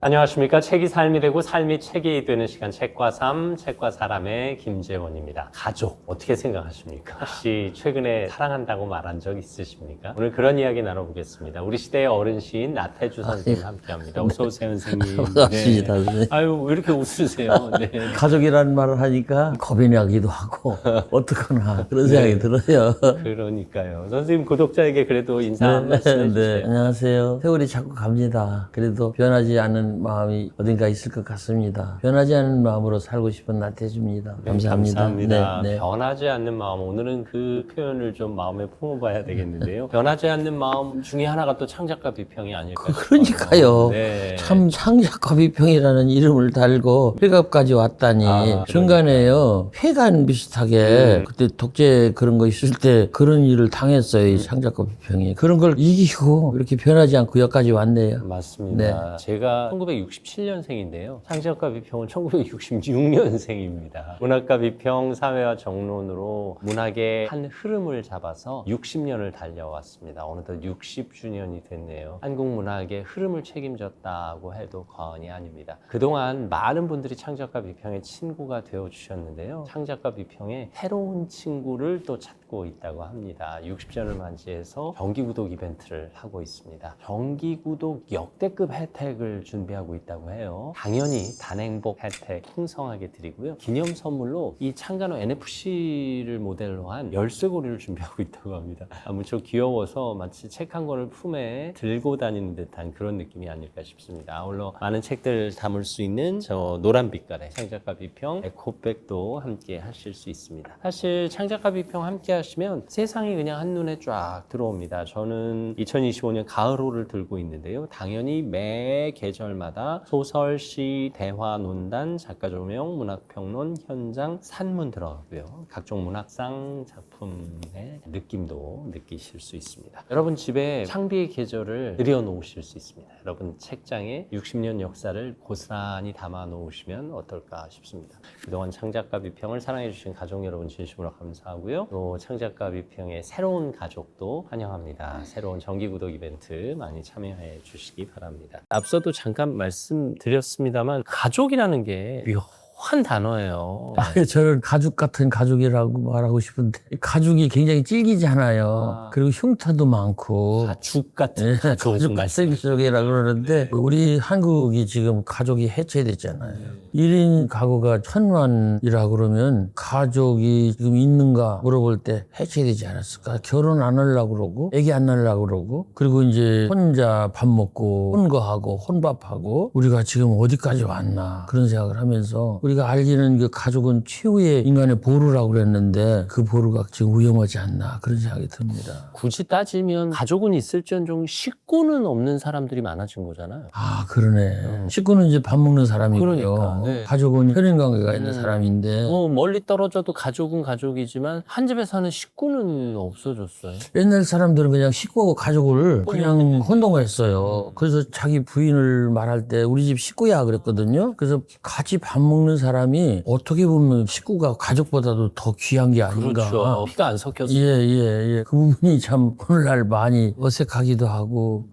안녕하십니까. 책이 삶이 되고 삶이 책이 되는 시간, 책과 삶, 책과 사람의 김재원입니다. 가족 어떻게 생각하십니까? 혹시 최근에 사랑한다고 말한 적 있으십니까? 오늘 그런 이야기 나눠보겠습니다. 우리 시대의 어른 시인 나태주 선생님 함께합니다. 어서 오세요, 선생님. 반갑습니다. 네. 아유, 왜 이렇게 웃으세요? 네. 가족이라는 말을 하니까 겁이 나기도 하고 어떡하나 그런 생각이 들어요. 그러니까요. 선생님 구독자에게 그래도 인사 한 말씀 해주세요. 안녕하세요. 세월이 자꾸 갑니다. 그래도 변하지 않는 마음이 어딘가 있을 것 같습니다. 변하지 않는 마음으로 살고 싶은 나태주입니다. 감사합니다. 감사합니다. 네, 네. 변하지 않는 마음. 오늘은 그 표현을 좀 마음에 품어봐야 되겠는데요. 변하지 않는 마음 중에 하나가 또 창작과 비평이 아닐까 싶어요. 그러니까요. 네. 참 창작과 비평이라는 이름을 달고 회갑까지 왔다니 중간에요 회관 비슷하게 그때 독재 그런 거 있을 때 그런 일을 당했어요. 이 창작과 비평이 그런 걸 이기고 이렇게 변하지 않고 여기까지 왔네요. 맞습니다. 제가 1967년생인데요. 창작과 비평은 1966년생입니다. 문학과 비평, 사회와 정론으로 문학의 한 흐름을 잡아서 60년을 달려왔습니다. 어느덧 60주년이 됐네요. 한국 문학의 흐름을 책임졌다고 해도 과언이 아닙니다. 그동안 많은 분들이 창작과 비평의 친구가 되어주셨는데요. 창작과 비평의 새로운 친구를 또 찾고 있다고 합니다. 60주년을 맞이해서 정기구독 이벤트를 하고 있습니다. 정기구독 역대급 혜택을 준비하고 있다고 해요. 당연히 단행복 혜택 풍성하게 드리고요. 기념 선물로 이 창간호 NFC를 모델로 한 열쇠고리를 준비하고 있다고 합니다. 무척 귀여워서 마치 책 한 권을 품에 들고 다니는 듯한 그런 느낌이 아닐까 싶습니다. 아울러 많은 책들을 담을 수 있는 저 노란 빛깔의 창작과 비평 에코백도 함께 하실 수 있습니다. 사실 창작과 비평 함께 하시면 세상이 그냥 한눈에 쫙 들어옵니다. 저는 2025년 가을호를 들고 있는데요. 당연히 매 계절마다 소설, 시, 대화, 논단, 작가 조명, 문학평론, 현장, 산문 들어가고요. 각종 문학상 작품의 느낌도 느끼실 수 있습니다. 여러분 집에 창비의 계절을 들여놓으실 수 있습니다. 여러분 책장에 60년 역사를 고스란히 담아 놓으시면 어떨까 싶습니다. 그동안 창작과 비평을 사랑해주신 가족 여러분 진심으로 감사하고요. 또 창작과 비평의 새로운 가족도 환영합니다. 새로운 정기구독 이벤트 많이 참여해 주시기 바랍니다. 앞서도 잠깐 말씀드렸습니다만 가족이라는 게 묘한 단어예요. 저는 가죽 같은 가족이라고 말하고 싶은데 가죽이 굉장히 질기잖아요. 그리고 흉터도 많고 가죽 같은 네, 가족 가죽 같은 가족이라고 그러는데 우리 한국이 지금 가족이 해체됐잖아요. 1인 가구가 1000만이라고 그러면 가족이 지금 있는가 물어볼 때 해체되지 않았을까? 결혼 안 하려고 그러고 애기 안 낳으려고 그러고 그리고 이제 혼자 밥 먹고 혼거하고 혼밥하고 우리가 지금 어디까지 왔나 그런 생각을 하면서 우리가 알기는 그 가족은 최후의 인간의 보루라고 그랬는데 그 보루가 지금 위험하지 않나 그런 생각이 듭니다. 굳이 따지면 가족은 있을지언정 식구는 없는 사람들이 많아진 거잖아요. 아 그러네. 식구는 이제 밥 먹는 사람이고요. 그러니까, 네. 가족은 혈연관계가 있는 사람인데 멀리 떨어져도 가족은 가족이지만 한 집에 사는 식구는 없어졌어요. 옛날 사람들은 그냥 식구하고 가족을 그냥 혼동했어요. 그래서 자기 부인을 말할 때 우리 집 식구야 그랬거든요. 그래서 같이 밥 먹는 사람이 어떻게 보면 식구가 가족보다도 더 귀한 게 아닌가. 그렇죠. 피가 안 섞였어요. 예. 그 부분이 참 오늘날 많이 어색하기도 하고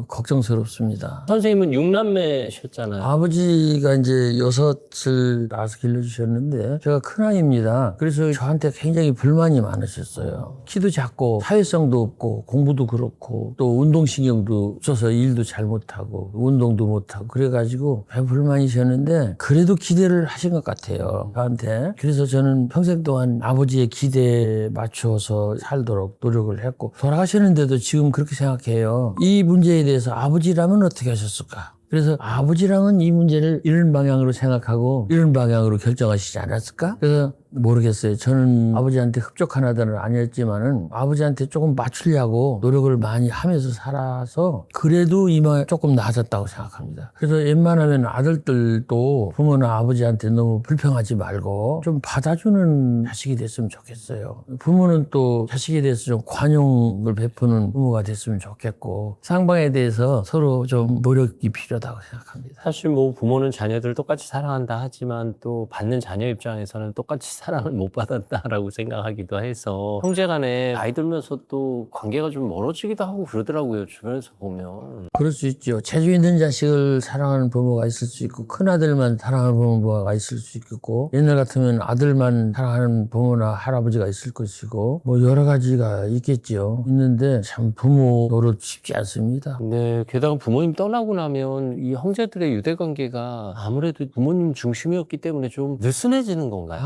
걱정스럽습니다. 선생님은 6남매셨잖아요. 아버지가 이제 6을 낳아서 길러주셨는데 제가 큰아이입니다. 그래서 저한테 굉장히 불만이 많으셨어요. 키도 작고 사회성도 없고 공부도 그렇고 또 운동신경도 없어서 일도 잘 못하고 운동도 못하고 그래가지고 배 불만이셨는데 그래도 기대를 하신 것 같아요. 저한테. 그래서 저는 평생 동안 아버지의 기대에 맞추어서 살도록 노력을 했고 돌아가셨는데도 지금 그렇게 생각해요. 이 문제에 대해서 아버지라면 어떻게 하셨을까? 그래서 아버지랑은 이 문제를 이런 방향으로 생각하고 이런 방향으로 결정하시지 않았을까? 그래서 모르겠어요. 저는 아버지한테 흡족한 아들은 아니었지만은 아버지한테 조금 맞추려고 노력을 많이 하면서 살아서 그래도 이마 조금 나아졌다고 생각합니다. 그래서 웬만하면 아들들도 부모나 아버지한테 너무 불평하지 말고 좀 받아주는 자식이 됐으면 좋겠어요. 부모는 또 자식에 대해서 좀 관용을 베푸는 부모가 됐으면 좋겠고 상방에 대해서 서로 좀 노력이 필요하다고 생각합니다. 사실 뭐 부모는 자녀들을 똑같이 사랑한다 하지만 또 받는 자녀 입장에서는 똑같이 사랑을 못 받았다라고 생각하기도 해서 형제간에 나이 들면서 또 관계가 좀 멀어지기도 하고 그러더라고요. 주변에서 보면. 그럴 수 있죠. 재주 있는 자식을 사랑하는 부모가 있을 수 있고 큰아들만 사랑하는 부모가 있을 수 있겠고 옛날 같으면 아들만 사랑하는 부모나 할아버지가 있을 것이고 뭐 여러 가지가 있겠죠. 있는데 참 부모 노릇 쉽지 않습니다. 네, 게다가 부모님 떠나고 나면 이 형제들의 유대관계가 아무래도 부모님 중심이었기 때문에 좀 느슨해지는 건가요?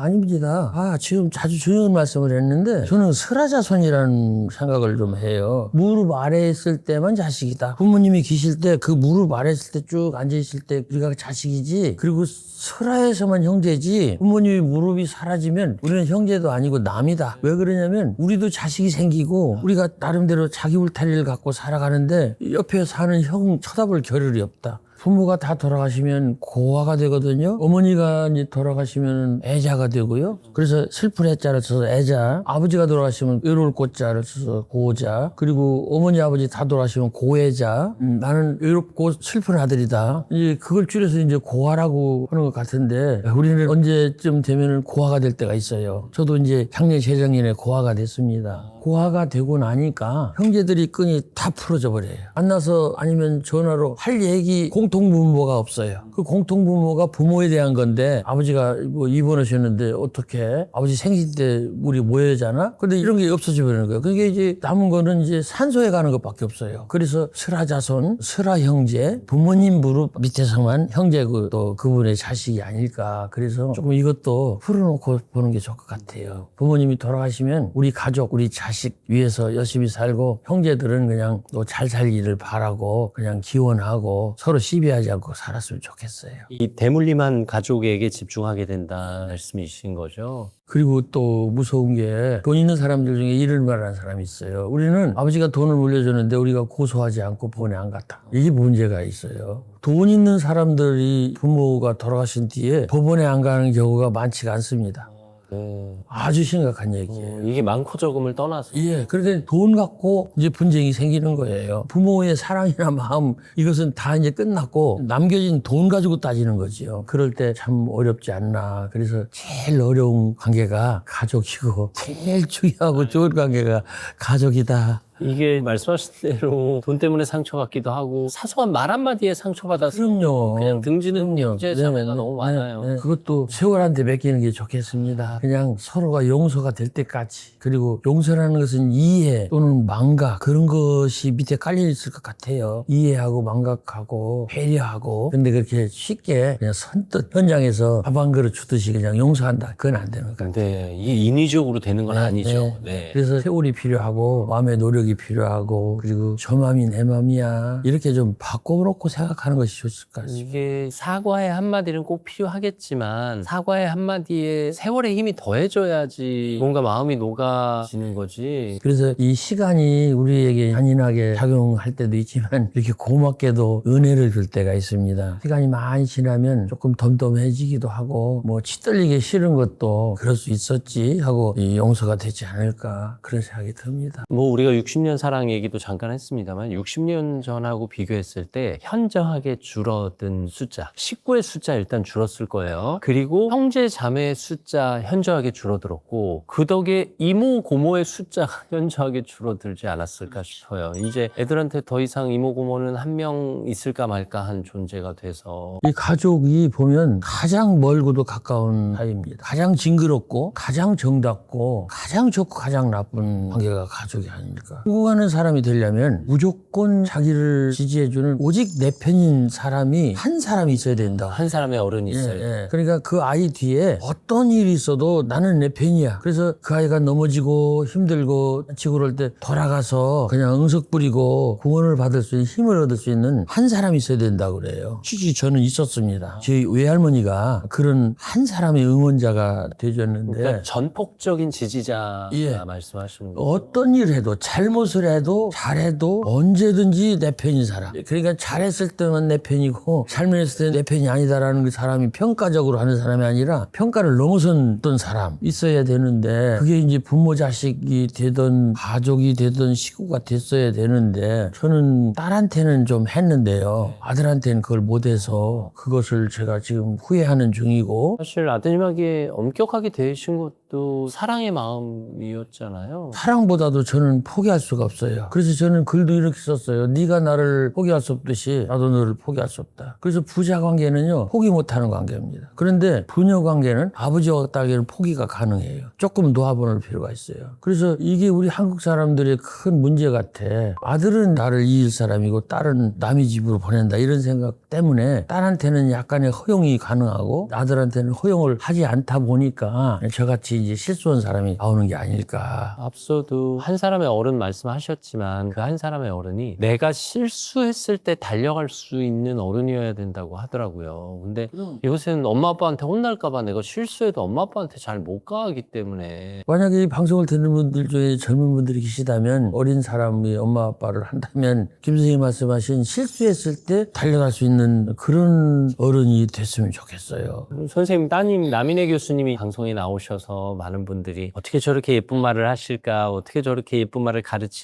아닙니다. 지금 자주 중요한 말씀을 했는데 저는 설화자손이라는 생각을 좀 해요. 무릎 아래에 있을 때만 자식이다. 부모님이 계실 때 그 무릎 아래에 있을 때 쭉 앉아있을 때 우리가 자식이지. 그리고 설화에서만 형제지 부모님이 무릎이 사라지면 우리는 형제도 아니고 남이다. 왜 그러냐면 우리도 자식이 생기고 우리가 나름대로 자기 울타리를 갖고 살아가는데 옆에 사는 형 쳐다볼 겨를이 없다. 부모가 다 돌아가시면 고아가 되거든요. 어머니가 이제 돌아가시면 애자가 되고요. 그래서 슬픈 애자를 써서 애자. 아버지가 돌아가시면 외로울 꽃자를 써서 고자. 그리고 어머니 아버지 다 돌아가시면 고애자. 나는 외롭고 슬픈 아들이다. 이제 그걸 줄여서 이제 고아라고 하는 것 같은데 우리는 언제쯤 되면은 고아가 될 때가 있어요. 저도 이제 작년 재작년에 고아가 됐습니다. 고아가 되고 나니까 형제들이 끈이 다 풀어져 버려요. 만나서 아니면 전화로 할 얘기 공통부모가 없어요. 그 공통부모가 부모에 대한 건데 아버지가 뭐 입원하셨는데 어떻게 아버지 생신 때 우리 모여야잖아. 근데 이런 게 없어져 버리는 거예요. 그게 이제 남은 거는 이제 산소에 가는 것밖에 없어요. 그래서 설화자손, 설화형제, 부모님 무릎 밑에서만 형제고 또 그분의 자식이 아닐까. 그래서 조금 이것도 풀어놓고 보는 게 좋을 것 같아요. 부모님이 돌아가시면 우리 가족, 우리 자식 위해서 열심히 살고 형제들은 그냥 또 잘 살기를 바라고 그냥 기원하고 서로 시비하지 않고 살았으면 좋겠어요. 이 대물림한 가족에게 집중하게 된다 말씀이신 거죠? 그리고 또 무서운 게 돈 있는 사람들 중에 이럴 말하는 사람이 있어요. 우리는 아버지가 돈을 물려줬는데 우리가 고소하지 않고 본에 안 갔다. 이게 문제가 있어요. 돈 있는 사람들이 부모가 돌아가신 뒤에 법원에 안 가는 경우가 많지가 않습니다. 네. 아주 심각한 얘기예요. 이게 많고 적음을 떠나서. 예, 그런데 돈 갖고 이제 분쟁이 생기는 거예요. 부모의 사랑이나 마음, 이것은 다 이제 끝났고 남겨진 돈 가지고 따지는 거지요. 그럴 때 참 어렵지 않나. 그래서 제일 어려운 관계가 가족이고 제일 중요하고 좋은 관계가 가족이다. 이게 말씀하신 대로 돈 때문에 상처받기도 하고 사소한 말 한마디에 상처받아서 그럼요. 그냥 등지는 그럼요. 형제 자매가 너무 많아요. 네. 그것도 세월한테 맡기는 게 좋겠습니다. 그냥 서로가 용서가 될 때까지. 그리고 용서라는 것은 이해 또는 망각 그런 것이 밑에 깔려 있을 것 같아요. 이해하고 망각하고 배려하고. 근데 그렇게 쉽게 그냥 선뜻 현장에서 밥 한 그릇 주듯이 그냥 용서한다. 그건 안 되는 것 같아요. 근데 이게 인위적으로 되는 건 아니죠. 네. 그래서 세월이 필요하고 마음의 노력이 필요하고 그리고 저 맘이 내 맘이야 이렇게 좀 바꿔놓고 생각하는 것이 좋을 것 같습니다. 이게 사과의 한마디는 꼭 필요하겠지만 사과의 한마디에 세월의 힘이 더해져야지 뭔가 마음이 녹아지는 거지. 그래서 이 시간이 우리에게 잔인하게 작용할 때도 있지만 이렇게 고맙게도 은혜를 줄 때가 있습니다. 시간이 많이 지나면 조금 덤덤해지기도 하고 뭐 치떨리게 싫은 것도 그럴 수 있었지 하고 이 용서가 되지 않을까 그런 생각이 듭니다. 뭐 우리가 60년 사랑 얘기도 잠깐 했습니다만 60년 전하고 비교했을 때 현저하게 줄어든 숫자, 식구의 숫자 일단 줄었을 거예요. 그리고 형제 자매의 숫자 현저하게 줄어들었고 그 덕에 이모 고모의 숫자가 현저하게 줄어들지 않았을까 싶어요. 이제 애들한테 더 이상 이모 고모는 한 명 있을까 말까 한 존재가 돼서 이 가족이 보면 가장 멀고도 가까운 사이입니다. 가장 징그럽고 가장 정답고 가장 좋고 가장 나쁜 관계가 가족이 아닙니까? 행복하는 사람이 되려면 무조건 자기를 지지해주는 오직 내 편인 사람이 한 사람이 있어야 된다. 한 사람의 어른이 있어요. 예. 그러니까 그 아이 뒤에 어떤 일이 있어도 나는 내 편이야. 그래서 그 아이가 넘어지고 힘들고 지고 그럴 때 돌아가서 그냥 응석 부리고 구원을 받을 수 있는 힘을 얻을 수 있는 한 사람이 있어야 된다고 그래요. 실제 저는 있었습니다. 저희 외할머니가 그런 한 사람의 응원자가 되줬는데 그러니까 전폭적인 지지자 예. 말씀하시는 거죠. 어떤 일을 해도 잘못 잘못을 해도 잘해도 언제든지 내 편인 사람. 그러니까 잘했을 때만 내 편이고 잘못했을 때 내 편이 아니다라는 그 사람이 평가적으로 하는 사람이 아니라 평가를 넘어선 어떤 사람 있어야 되는데 그게 이제 부모 자식이 되든 가족이 되든 식구가 됐어야 되는데 저는 딸한테는 좀 했는데요. 아들한테는 그걸 못해서 그것을 제가 지금 후회하는 중이고 사실 아드님에게 엄격하게 대하신 것도 사랑의 마음이었잖아요. 사랑보다도 저는 포기할 수가 없어요. 그래서 저는 글도 이렇게 썼어요. 네가 나를 포기할 수 없듯이 나도 너를 포기할 수 없다. 그래서 부자 관계는요 포기 못하는 관계입니다. 그런데 부녀 관계는 아버지와 딸에게는 포기가 가능해요. 조금 놓아보는 필요가 있어요. 그래서 이게 우리 한국 사람들의 큰 문제 같아. 아들은 나를 이길 사람이고 딸은 남의 집으로 보낸다 이런 생각 때문에 딸한테는 약간의 허용이 가능하고 아들한테는 허용을 하지 않다 보니까 저같이 이제 실수한 사람이 나오는 게 아닐까. 앞서도 한 사람의 어른 말씀하셨지만 그 한 사람의 어른이 내가 실수했을 때 달려갈 수 있는 어른이어야 된다고 하더라고요. 근데 이것은 엄마 아빠한테 혼날까봐 내가 실수해도 엄마 아빠한테 잘 못 가기 때문에 만약에 이 방송을 듣는 분들 중에 젊은 분들이 계시다면 어린 사람이 엄마 아빠를 한다면 김 선생님이 말씀하신 실수했을 때 달려갈 수 있는 그런 어른이 됐으면 좋겠어요. 선생님 따님 남인혜 교수님이 방송에 나오셔서 많은 분들이 어떻게 저렇게 예쁜 말을 하실까, 어떻게 저렇게 예쁜 말을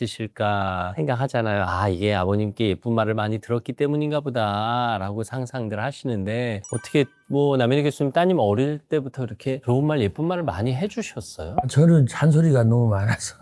가르치실까 생각하잖아요. 아, 이게 아버님께 예쁜 말을 많이 들었기 때문인가 보다 라고 상상들 하시는데 어떻게 뭐 남인혜 교수님 따님 어릴 때부터 이렇게 좋은 말 예쁜 말을 많이 해주셨어요? 저는 잔소리가 너무 많아서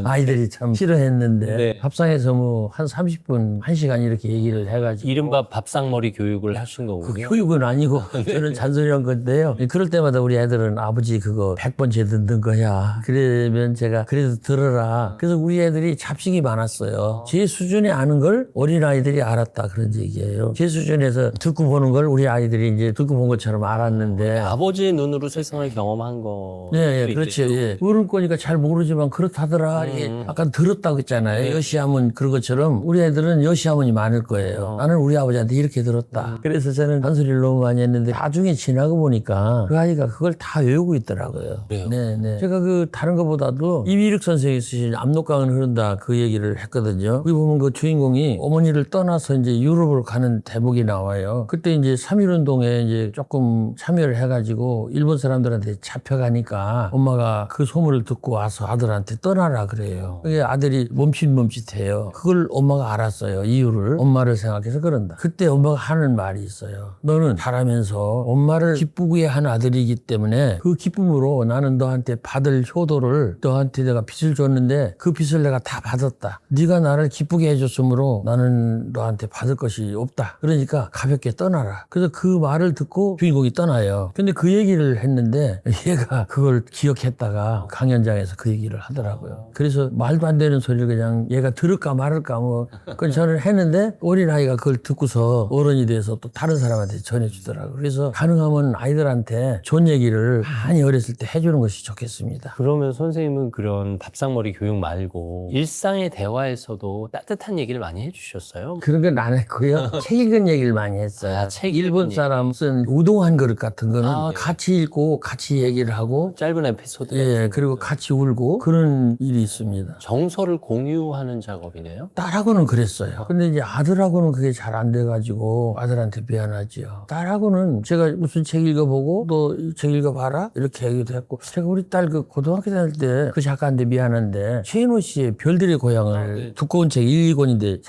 아이들이 참 싫어했는데 네. 밥상에서 뭐 한 30분, 1시간 이렇게 얘기를 해가지고 이른바 밥상머리 교육을 하신 그 거군요. 교육은 아니고 저는 잔소리한 건데요. 그럴 때마다 우리 애들은 아버지 그거 100번째 듣는 거야. 그러면 제가 그래도 들어라. 그래서 우리 애들이 잡식이 많았어요. 제 수준에 아는 걸 어린아이들이 알았다 그런 얘기예요. 제 수준에서 듣고 보는 걸 우리 아이들이 이제 듣고 본 것처럼 알았는데 아버지의 눈으로 세상을 경험한 거. 예, 예, 그렇죠. 예. 어른 거니까 잘 모르지만 그렇다더라. 이게 아까 들었다고 했잖아요. 여시하면 그런 것처럼 우리 애들은 여시하면이 많을 거예요. 나는 우리 아버지한테 이렇게 들었다. 그래서 저는 잔소리를 너무 많이 했는데 나중에 지나고 보니까 그 아이가 그걸 다 외우고 있더라고요. 그래요? 네, 네. 제가 그 다른 것보다도 이미륵 선생이 쓰신 압록강은 흐른다 그 얘기를 했거든요. 거기 보면 그 주인공이 어머니를 떠나서 이제 유럽으로 가는 대목이 나와요. 그때 이제 3.1운동에 이제 조금 참여를 해가지고 일본 사람들한테 잡혀가니까 엄마가 그 소문을 듣고 와서 아들한테 떠나라 그래요. 그게 아들이 멈칫멈칫해요. 그걸 엄마가 알았어요. 이유를. 엄마를 생각해서 그런다. 그때 엄마가 하는 말이 있어요. 너는 자라면서 엄마를 기쁘게 한 아들이기 때문에 그 기쁨으로 나는 너한테 받을 효도를 너한테 내가 빚을 줬는데 그 빚을 내가 다 받았다. 네가 나를 기쁘게 해줬으므로 나는 너한테 받을 것이 없다. 그러니까 가볍게 떠나라. 그래서 그 말을 듣고 주인공이 떠나요. 근데 그 얘기를 했는데 얘가 그걸 기억했다가 강연장에서 그 얘기를 하더라고요. 그래서 말도 안 되는 소리를 그냥 얘가 들을까 말을까 뭐 그건 저는 했는데 어린아이가 그걸 듣고서 어른이 돼서 또 다른 사람한테 전해주더라고요. 그래서 가능하면 아이들한테 좋은 얘기를 많이 어렸을 때 해주는 것이 좋겠습니다. 그러면 선생님은 그런 밥상머리 교육 말고 일상의 대화에서도 따뜻한 얘기를 많이 해주셨어요? 그런 건 안 했고요. 책 읽은 얘기를 많이 했어요. 아, 책 일본 읽은 사람 쓴 우동 한 그릇 같은 거는 아, 같이 읽고 같이 얘기를 하고 짧은 에피소드. 예, 그리고 같이 울고 그런 일이 있습니다. 정서를 공유하는 작업이네요. 딸하고는 그랬어요. 근데 이제 아들하고는 그게 잘 안 돼가지고 아들한테 미안하지요. 딸하고는 제가 무슨 책 읽어보고 너 이 책 읽어봐라 이렇게 얘기도 했고 제가 우리 딸 그 고등학교 다닐 때 그 작가한테 미안한데 최인호 씨의 별들의 고향을 두꺼운 책 1, 2권인데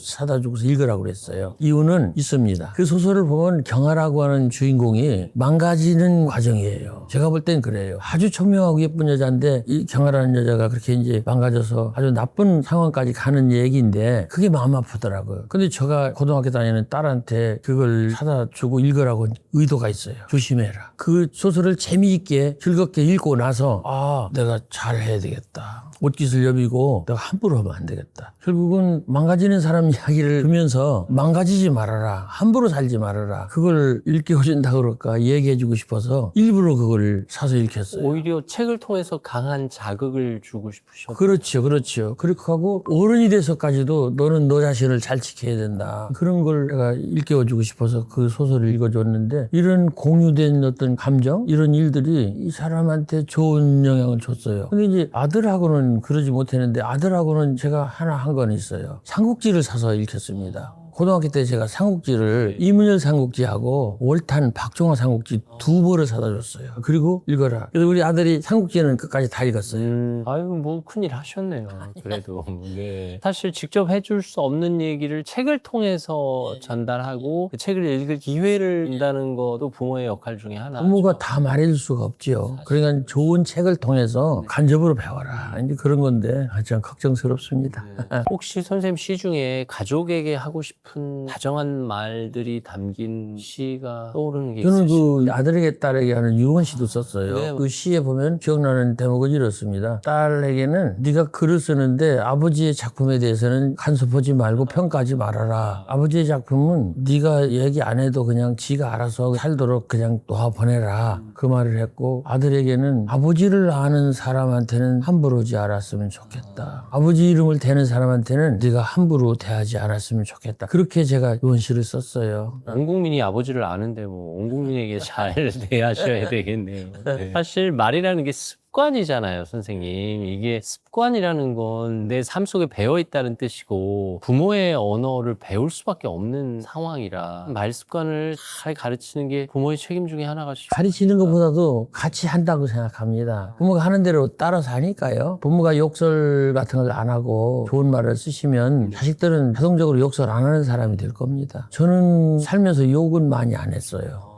사다 주고서 읽으라고 그랬어요. 이유는 있습니다. 그 소설을 보면 경아라고 하는 주인공이 망가지는 과정이에요. 제가 볼 땐 그래요. 아주 청명하고 예쁜 여자인데 이 경아라는 여자가 그렇게 이제 망가져서 아주 나쁜 상황까지 가는 얘기인데 그게 마음 아프더라고요. 근데 제가 고등학교 다니는 딸한테 그걸 사다 주고 읽으라고 의도가 있어요. 조심해라. 그 소설을 재미있게 즐겁게 읽고 나서 아 내가 잘해야 되겠다. 옷깃을 여비고 내가 함부로 하면 안 되겠다. 결국은 망가지는 사람 이야기를 들으면서 망가지지 말아라. 함부로 살지 말아라. 그걸 읽게 일깨워준다 그럴까 얘기해주고 싶어서 일부러 그걸 사서 읽혔어요. 오히려 책을 통해서 강한 자극을 주고 싶으셨죠. 그렇죠. 그렇게 하고 어른이 돼서까지도 너는 너 자신을 잘 지켜야 된다. 그런 걸 내가 일깨워주고 싶어서 그 소설을 읽어줬는데 이런 공유된 어떤 감정 이런 일들이 이 사람한테 좋은 영향을 줬어요. 근데 이제 아들하고는 그러지 못했는데 아들하고는 제가 하나 한 건 있어요. 삼국지를 사서 읽혔습니다. 고등학교 때 제가 삼국지를 이문열 삼국지하고 월탄 박종화 삼국지 두 벌을 사다 줬어요. 그리고 읽어라. 그래서 우리 아들이 삼국지는 끝까지 다 읽었어요. 아유, 뭐 큰일 하셨네요. 그래도. 네. 사실 직접 해줄 수 없는 얘기를 책을 통해서 전달하고 그 책을 읽을 기회를 준다는 것도 부모의 역할 중에 하나죠. 부모가 다 말해줄 수가 없지요. 그러니까 좋은 책을 통해서 간접으로 배워라. 이제 그런 건데 참 걱정스럽습니다. 혹시 선생님 시 중에 가족에게 하고 싶은 다정한 말들이 담긴 시가 떠오르는 게 저는 있으신가요? 그 아들에게 딸에게 하는 유언시도 썼어요. 네. 그 시에 보면 기억나는 대목은 이렇습니다. 딸에게는 네가 글을 쓰는데 아버지의 작품에 대해서는 간섭하지 말고 평가하지 말아라. 아버지의 작품은 네가 얘기 안 해도 그냥 지가 알아서 살도록 그냥 놓아보내라. 그 말을 했고 아들에게는 아버지를 아는 사람한테는 함부로 하지 않았으면 좋겠다. 아버지 이름을 대는 사람한테는 네가 함부로 대하지 않았으면 좋겠다. 그렇게 제가 유언시를 썼어요. 온 국민이 아버지를 아는데 뭐 온 국민에게 잘 대하셔야 되겠네요. 네. 사실 말이라는 게 습관이잖아요, 선생님. 이게 습관이라는 건 내 삶 속에 배어 있다는 뜻이고 부모의 언어를 배울 수밖에 없는 상황이라 말 습관을 잘 가르치는 게 부모의 책임 중에 하나가 가르치는 것보다도 같이 한다고 생각합니다. 부모가 하는 대로 따라서 하니까요. 부모가 욕설 같은 걸 안 하고 좋은 말을 쓰시면 자식들은 자동적으로 욕설 안 하는 사람이 될 겁니다. 저는 살면서 욕은 많이 안 했어요.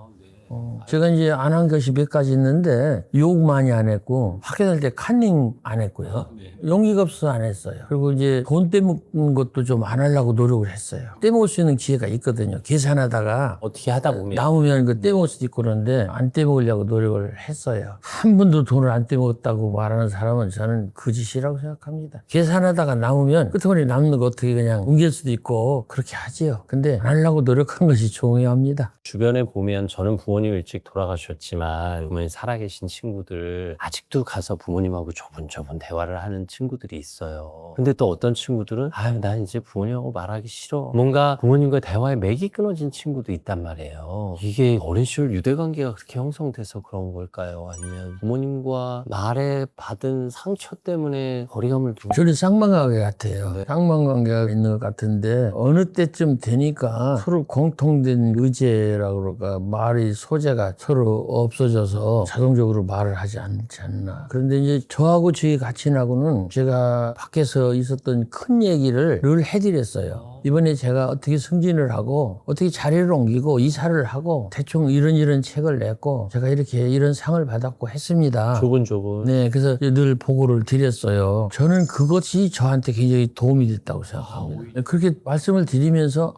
제가 이제 안 한 것이 몇 가지 있는데 욕 많이 안 했고 학교 다닐 때 카닝 안 했고요. 용기가 없어서 안 했어요. 그리고 이제 돈 떼먹는 것도 좀 안 하려고 노력을 했어요. 떼먹을 수 있는 기회가 있거든요. 계산하다가 어떻게 하다 보면 남으면 그 떼먹을 수도 있고 그런데 안 떼먹으려고 노력을 했어요. 한 번도 돈을 안 떼먹었다고 말하는 사람은 저는 거짓이라고 생각합니다. 계산하다가 남으면 끝머리 남는 거 어떻게 그냥 옮길 수도 있고 그렇게 하지요. 근데 안 하려고 노력한 것이 중요합니다. 주변에 보면 저는 부모님 일찍 돌아가셨지만 부모님 살아계신 친구들 아직도 가서 부모님하고 조곤조곤 대화를 하는 친구들이 있어요. 근데 또 어떤 친구들은 아유 난 이제 부모님하고 말하기 싫어. 뭔가 부모님과 대화에 맥이 끊어진 친구도 있단 말이에요. 이게 어린 시절 유대관계가 그렇게 형성돼서 그런 걸까요? 아니면 부모님과 말에 받은 상처 때문에 거리감을 두고 저는 쌍방관계 같아요. 네. 쌍방관계가 있는 것 같은데 어느 때쯤 되니까 서로 공통된 의제라고 그럴까 말이 소재가 서로 없어져서 자동적으로 말을 하지 않지 않나. 그런데 이제 저하고 저희 가친하고는 제가 밖에서 있었던 큰 얘기를 늘 해드렸어요. 이번에 제가 어떻게 승진을 하고 어떻게 자리를 옮기고 이사를 하고 대충 이런 책을 냈고 제가 이렇게 이런 상을 받았고 했습니다. 조곤조곤 네, 그래서 늘 보고를 드렸어요. 저는 그것이 저한테 굉장히 도움이 됐다고 생각합니다. 그렇게 말씀을 드리면서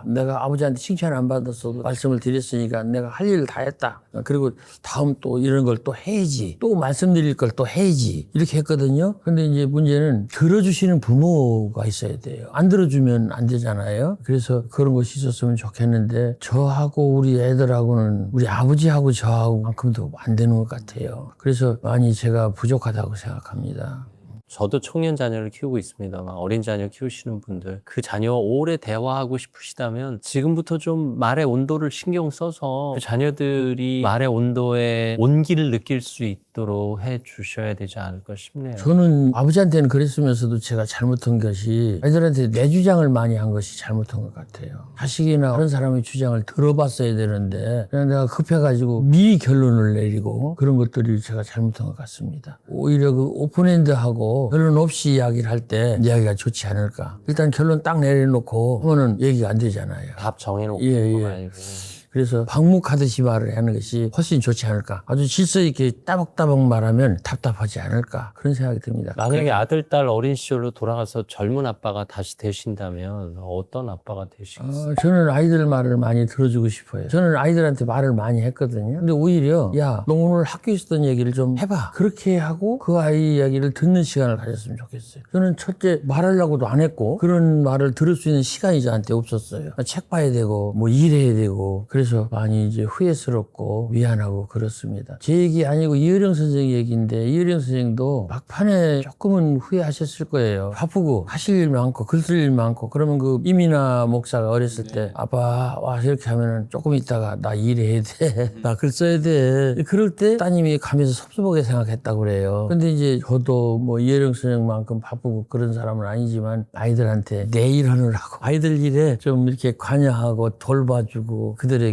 내가 아버지한테 칭찬 안 받았어도 말씀을 드렸으니까 내가 할 일을 다 했다. 그리고 다음 또 이런 걸 또 해야지. 또 말씀드릴 걸 또 해야지. 이렇게 했거든요. 근데 이제 문제는 들어주시는 부모가 있어야 돼요. 안 들어주면 안 되잖아요. 그래서 그런 것이 있었으면 좋겠는데 저하고 우리 애들하고는 우리 아버지하고 저하고만큼도 안 되는 것 같아요. 그래서 많이 제가 부족하다고 생각합니다. 저도 청년 자녀를 키우고 있습니다만 어린 자녀 키우시는 분들 그 자녀와 오래 대화하고 싶으시다면 지금부터 좀 말의 온도를 신경 써서 그 자녀들이 말의 온도에 온기를 느낄 수 있도록 해 주셔야 되지 않을까 싶네요. 저는 아버지한테는 그랬으면서도 제가 잘못한 것이 아이들한테 내 주장을 많이 한 것이 잘못한 것 같아요. 자식이나 다른 사람의 주장을 들어봤어야 되는데 그냥 내가 급해가지고 미리 결론을 내리고 그런 것들이 제가 잘못한 것 같습니다. 오히려 그 오픈엔드하고 결론 없이 이야기를 할 때 이야기가 좋지 않을까. 일단 결론 딱 내려놓고 하면은 얘기가 안 되잖아요. 답 정해놓고 예. 말고. 그래서 방목하듯이 말을 하는 것이 훨씬 좋지 않을까. 아주 질서 있게 따박따박 말하면 답답하지 않을까. 그런 생각이 듭니다. 만약에 아들, 딸 어린 시절로 돌아가서 젊은 아빠가 다시 되신다면 어떤 아빠가 되시겠어요? 저는 아이들 말을 많이 들어주고 싶어요. 저는 아이들한테 말을 많이 했거든요. 근데 오히려 야, 너 오늘 학교에 있었던 얘기를 좀 해봐. 그렇게 하고 그 아이 이야기를 듣는 시간을 가졌으면 좋겠어요. 저는 첫째 말하려고도 안 했고 그런 말을 들을 수 있는 시간이 저한테 없었어요. 책 봐야 되고 뭐 일해야 되고 그래서 많이 이제 후회스럽고 미안하고 그렇습니다. 제 얘기 아니고 이효령 선생 얘기인데 이효령 선생도 막판에 조금은 후회하셨을 거예요. 바쁘고 하실 일 많고 글 쓸 일 많고 그러면 그 이민아 목사가 어렸을 때 아빠 와서 이렇게 하면은 조금 있다가 나 일해야 돼. 나 글 써야 돼. 그럴 때 따님이 가면서 섭섭하게 생각했다고 그래요. 근데 이제 저도 뭐 이혜령 선생만큼 바쁘고 그런 사람은 아니지만 아이들한테 내 일 하느라고 아이들 일에 좀 이렇게 관여하고 돌봐주고 그들에게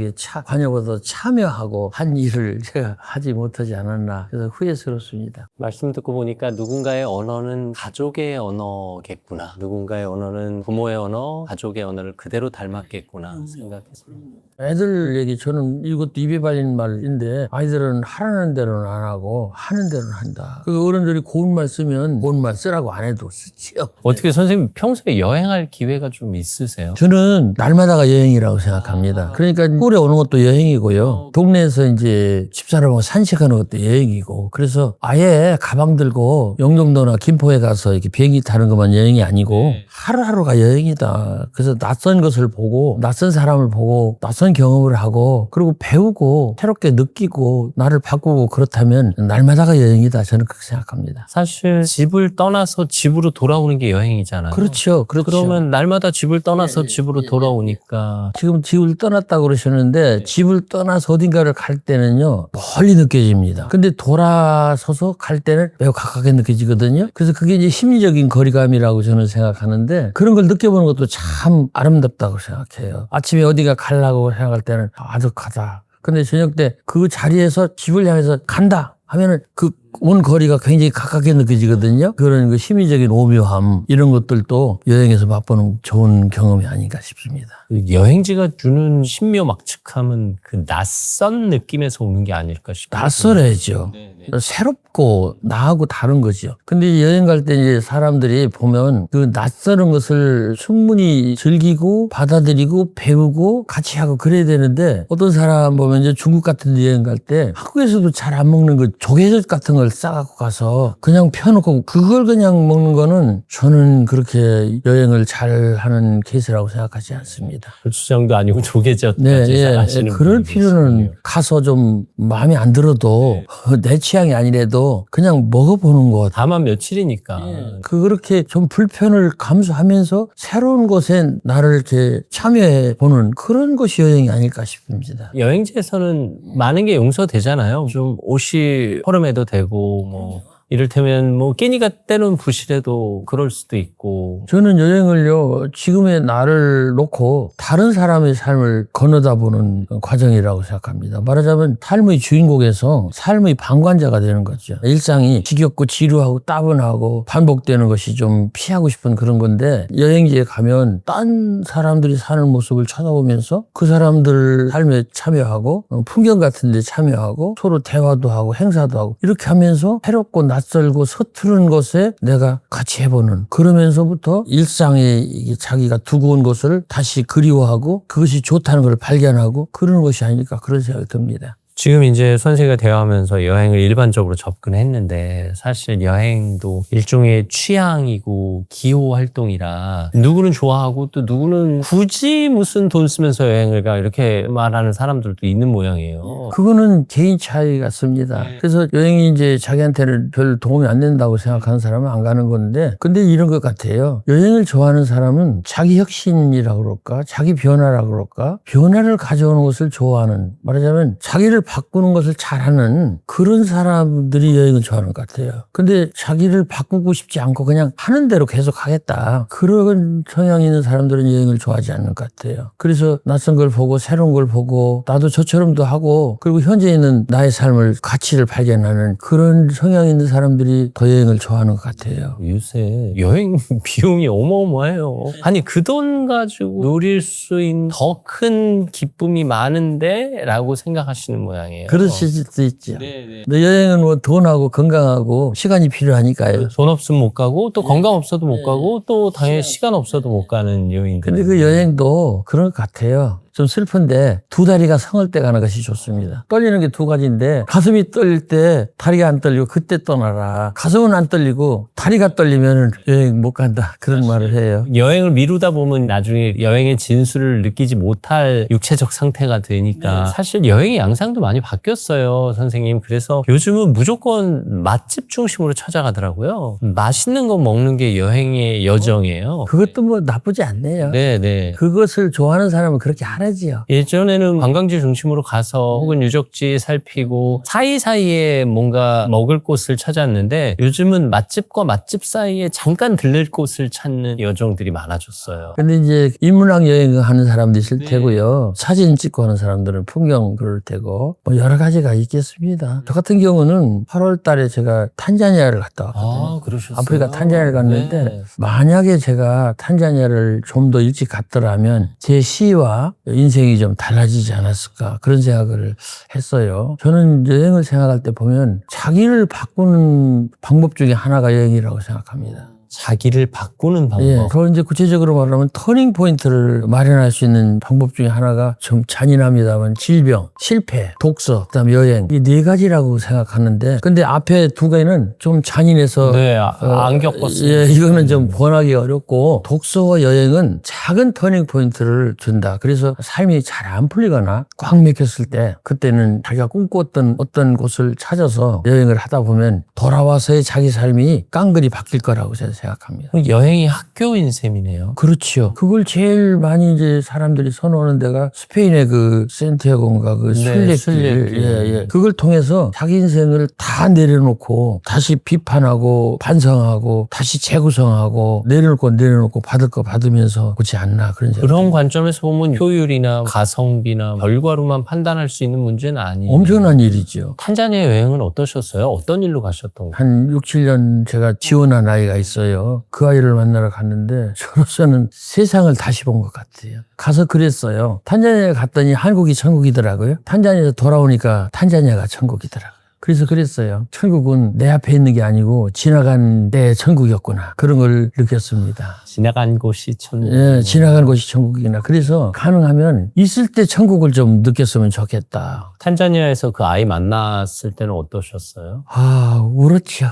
관여보다 참여하고 한 일을 제가 하지 못하지 않았나. 그래서 후회스럽습니다. 말씀 듣고 보니까 누군가의 언어는 가족의 언어겠구나. 누군가의 언어는 부모의 언어, 가족의 언어를 그대로 닮았겠구나 생각했습니다. 애들에게 저는 이것도 입에 발리는 말인데 아이들은 하라는 대로는 안 하고 하는 대로는 한다. 그 어른들이 고운 말 쓰면 고운 말 쓰라고 안 해도 쓰지요. 어떻게 선생님 평소에 여행할 기회가 좀 있으세요? 저는 날마다가 여행이라고 생각합니다. 그러니까 꿀에 오는 것도 여행이고요. 동네에서 이제 집사람하고 산책하는 것도 여행이고 그래서 아예 가방 들고 영종도나 김포에 가서 이렇게 비행기 타는 것만 여행이 아니고 하루하루가 여행이다. 그래서 낯선 것을 보고 낯선 사람을 보고 낯선 경험을 하고 그리고 배우고 새롭게 느끼고 나를 바꾸고 그렇다면 날마다가 여행이다. 저는 그렇게 생각합니다. 사실 집을 떠나서 집으로 돌아오는 게 여행이잖아요. 그렇죠. 그렇죠. 그러면 날마다 집을 떠나서 집으로 돌아오니까 지금 집을 떠났다고 그러셨는데 집을 떠나서 어딘가를 갈 때는요 멀리 느껴집니다. 근데 돌아서서 갈 때는 매우 가깝게 느껴지거든요. 그래서 그게 이제 심리적인 거리감이라고 저는 생각하는데 그런 걸 느껴보는 것도 참 아름답다고 생각해요. 아침에 어디가 가려고 생각할 때는 아득하다. 근데 저녁 때 그 자리에서 집을 향해서 간다 하면은 그 온 거리가 굉장히 가깝게 느껴지거든요. 그런 그 심리적인 오묘함 이런 것들도 여행에서 맛보는 좋은 경험이 아닌가 싶습니다. 여행지가 주는 신묘막측함은 그 낯선 느낌에서 오는 게 아닐까 싶어요. 낯설어야죠. 새롭고 나하고 다른 거죠. 근데 여행 갈 때 이제 사람들이 보면 그 낯설은 것을 충분히 즐기고 받아들이고 배우고 같이 하고 그래야 되는데 어떤 사람 보면 이제 중국 같은 데 여행 갈 때 한국에서도 잘 안 먹는 그 조개젓 같은 걸 싸갖고 가서 그냥 펴놓고 그걸 그냥 먹는 거는 저는 그렇게 여행을 잘 하는 케이스라고 생각하지 않습니다. 고추장도 아니고 조개젓까지 네, 하시는 그럴 분이 필요는 계시군요. 가서 좀 마음에 안 들어도 내 취향이 아니라도 그냥 먹어보는 것. 다만 며칠이니까. 그렇게 좀 불편을 감수하면서 새로운 곳에 나를 이렇게 참여해보는 그런 것이 여행이 아닐까 싶습니다. 여행지에서는 많은 게 용서되잖아요. 좀 옷이 허름해도 되고 뭐 이를테면 뭐 끼니가 때론 부실해도 그럴 수도 있고. 저는 여행을요 지금의 나를 놓고 다른 사람의 삶을 건너다 보는 과정이라고 생각합니다. 말하자면 삶의 주인공에서 삶의 방관자가 되는 거죠. 일상이 지겹고 지루하고 따분하고 반복되는 것이 좀 피하고 싶은 그런 건데 여행지에 가면 딴 사람들이 사는 모습을 쳐다보면서 그 사람들 삶에 참여하고 풍경 같은 데 참여하고 서로 대화도 하고 행사도 하고 이렇게 하면서 새롭고 낯설고 서투른 것에 내가 같이 해보는 그러면서부터 일상에 자기가 두고 온 것을 다시 그리워하고 그것이 좋다는 걸 발견하고 그런 것이 아닐까 그런 생각이 듭니다. 지금 이제 선생님과 대화하면서 여행을 일반적으로 접근했는데 사실 여행도 일종의 취향이고 기호 활동이라 누구는 좋아하고 또 누구는 굳이 무슨 돈 쓰면서 여행을 가 이렇게 말하는 사람들도 있는 모양이에요. 그거는 개인 차이 같습니다. 그래서 여행이 이제 자기한테는 별 도움이 안 된다고 생각하는 사람은 안 가는 건데 근데 이런 것 같아요. 여행을 좋아하는 사람은 자기 혁신이라고 그럴까 자기 변화라고 그럴까 변화를 가져오는 것을 좋아하는 말하자면 자기를 바꾸는 것을 잘하는 그런 사람들이 여행을 좋아하는 것 같아요. 근데 자기를 바꾸고 싶지 않고 그냥 하는 대로 계속 하겠다. 그런 성향이 있는 사람들은 여행을 좋아하지 않는 것 같아요. 그래서 낯선 걸 보고 새로운 걸 보고 나도 저처럼도 하고 그리고 현재 있는 나의 삶을 가치를 발견하는 그런 성향이 있는 사람들이 더 여행을 좋아하는 것 같아요. 요새 여행 비용이 어마어마해요. 아니 그 돈 가지고 누릴 수 있는 더 큰 기쁨이 많은데 라고 생각하시는 모양이에요. 그러실 수도 있죠. 근데 여행은 뭐 돈하고 건강하고 시간이 필요하니까요. 돈 없으면 못 가고 또 건강 없어도 못 가고 또 당연히 시간 없어도 못 가는 요인들. 근데 그 여행도 그런 것 같아요. 좀 슬픈데 두 다리가 성을 때 가는 것이 좋습니다. 떨리는 게 두 가지인데 가슴이 떨릴 때 다리가 안 떨리고 그때 떠나라. 가슴은 안 떨리고 다리가 떨리면 여행 못 간다. 그런 말을 해요. 여행을 미루다 보면 나중에 여행의 진수를 느끼지 못할 육체적 상태가 되니까 사실 여행의 양상도 많이 바뀌었어요, 선생님. 그래서 요즘은 무조건 맛집 중심으로 찾아가더라고요. 맛있는 거 먹는 게 여행의 여정이에요. 그것도 뭐 나쁘지 않네요. 네네. 그것을 좋아하는 사람은 그렇게 하라지요. 예전에는 관광지 중심으로 가서 혹은 유적지 살피고 사이사이에 뭔가 먹을 곳을 찾았는데 요즘은 맛집과 맛집 사이에 잠깐 들릴 곳을 찾는 여정들이 많아졌어요. 근데 이제 인문학 여행하는 사람도 있을 네. 테고요. 사진 찍고 하는 사람들은 풍경 그럴 테고 뭐 여러 가지가 있겠습니다. 저 같은 경우는 8월 달에 제가 탄자니아를 갔다 왔거든요. 그러셨어요? 아프리카 탄자니아를 갔는데 네. 만약에 제가 탄자니아를 좀 더 일찍 갔더라면 제 시와 인생이 좀 달라지지 않았을까 그런 생각을 했어요. 저는 여행을 생각할 때 보면 자기를 바꾸는 방법 중에 하나가 여행이라고 생각합니다. 자기를 바꾸는 방법. 예. 그걸 이제 구체적으로 말하면 터닝 포인트를 마련할 수 있는 방법 중에 하나가 좀 잔인합니다만 질병, 실패, 독서, 그다음 여행 이 네 가지라고 생각하는데 근데 앞에 두 개는 좀 잔인해서 네, 안 겪었어요. 예, 이거는 좀 권하기 어렵고 독서와 여행은 작은 터닝 포인트를 준다. 그래서 삶이 잘 안 풀리거나 꽉 막혔을 때 그때는 자기가 꿈꿨던 어떤 곳을 찾아서 여행을 하다 보면 돌아와서의 자기 삶이 깡그리 바뀔 거라고 저는 생각합니다. 여행이 학교인 셈이네요. 그렇죠. 그걸 제일 많이 이제 사람들이 선호하는 데가 스페인의 그 센티아고인가 그 순례길. 순례길. 예. 그걸 통해서 자기 인생을 다 내려놓고 다시 비판하고 반성하고 다시 재구성하고 내려놓고 받을 거 받으면서 그렇지 않나 그런 생각. 그런 관점에서 보면 효율이나 가성비나 결과로만 판단할 수 있는 문제는 아니에요. 엄청난 일이죠. 탄자니아 여행은 어떠셨어요? 어떤 일로 가셨던 거예요? 한 6, 7년 제가 지원한 아이가 있어요. 그 아이를 만나러 갔는데 저로서는 세상을 다시 본 것 같아요. 가서 그랬어요. 탄자니아에 갔더니 한국이 천국이더라고요. 탄자니아에서 돌아오니까 탄자니아가 천국이더라고요. 그래서 그랬어요. 천국은 내 앞에 있는 게 아니고 지나간 내 천국이었구나. 그런 걸 느꼈습니다. 지나간 곳이 천국. 예, 지나간 곳이 천국이구나. 그래서 가능하면 있을 때 천국을 좀 느꼈으면 좋겠다. 탄자니아에서 그 아이 만났을 때는 어떠셨어요? 아, 울었죠.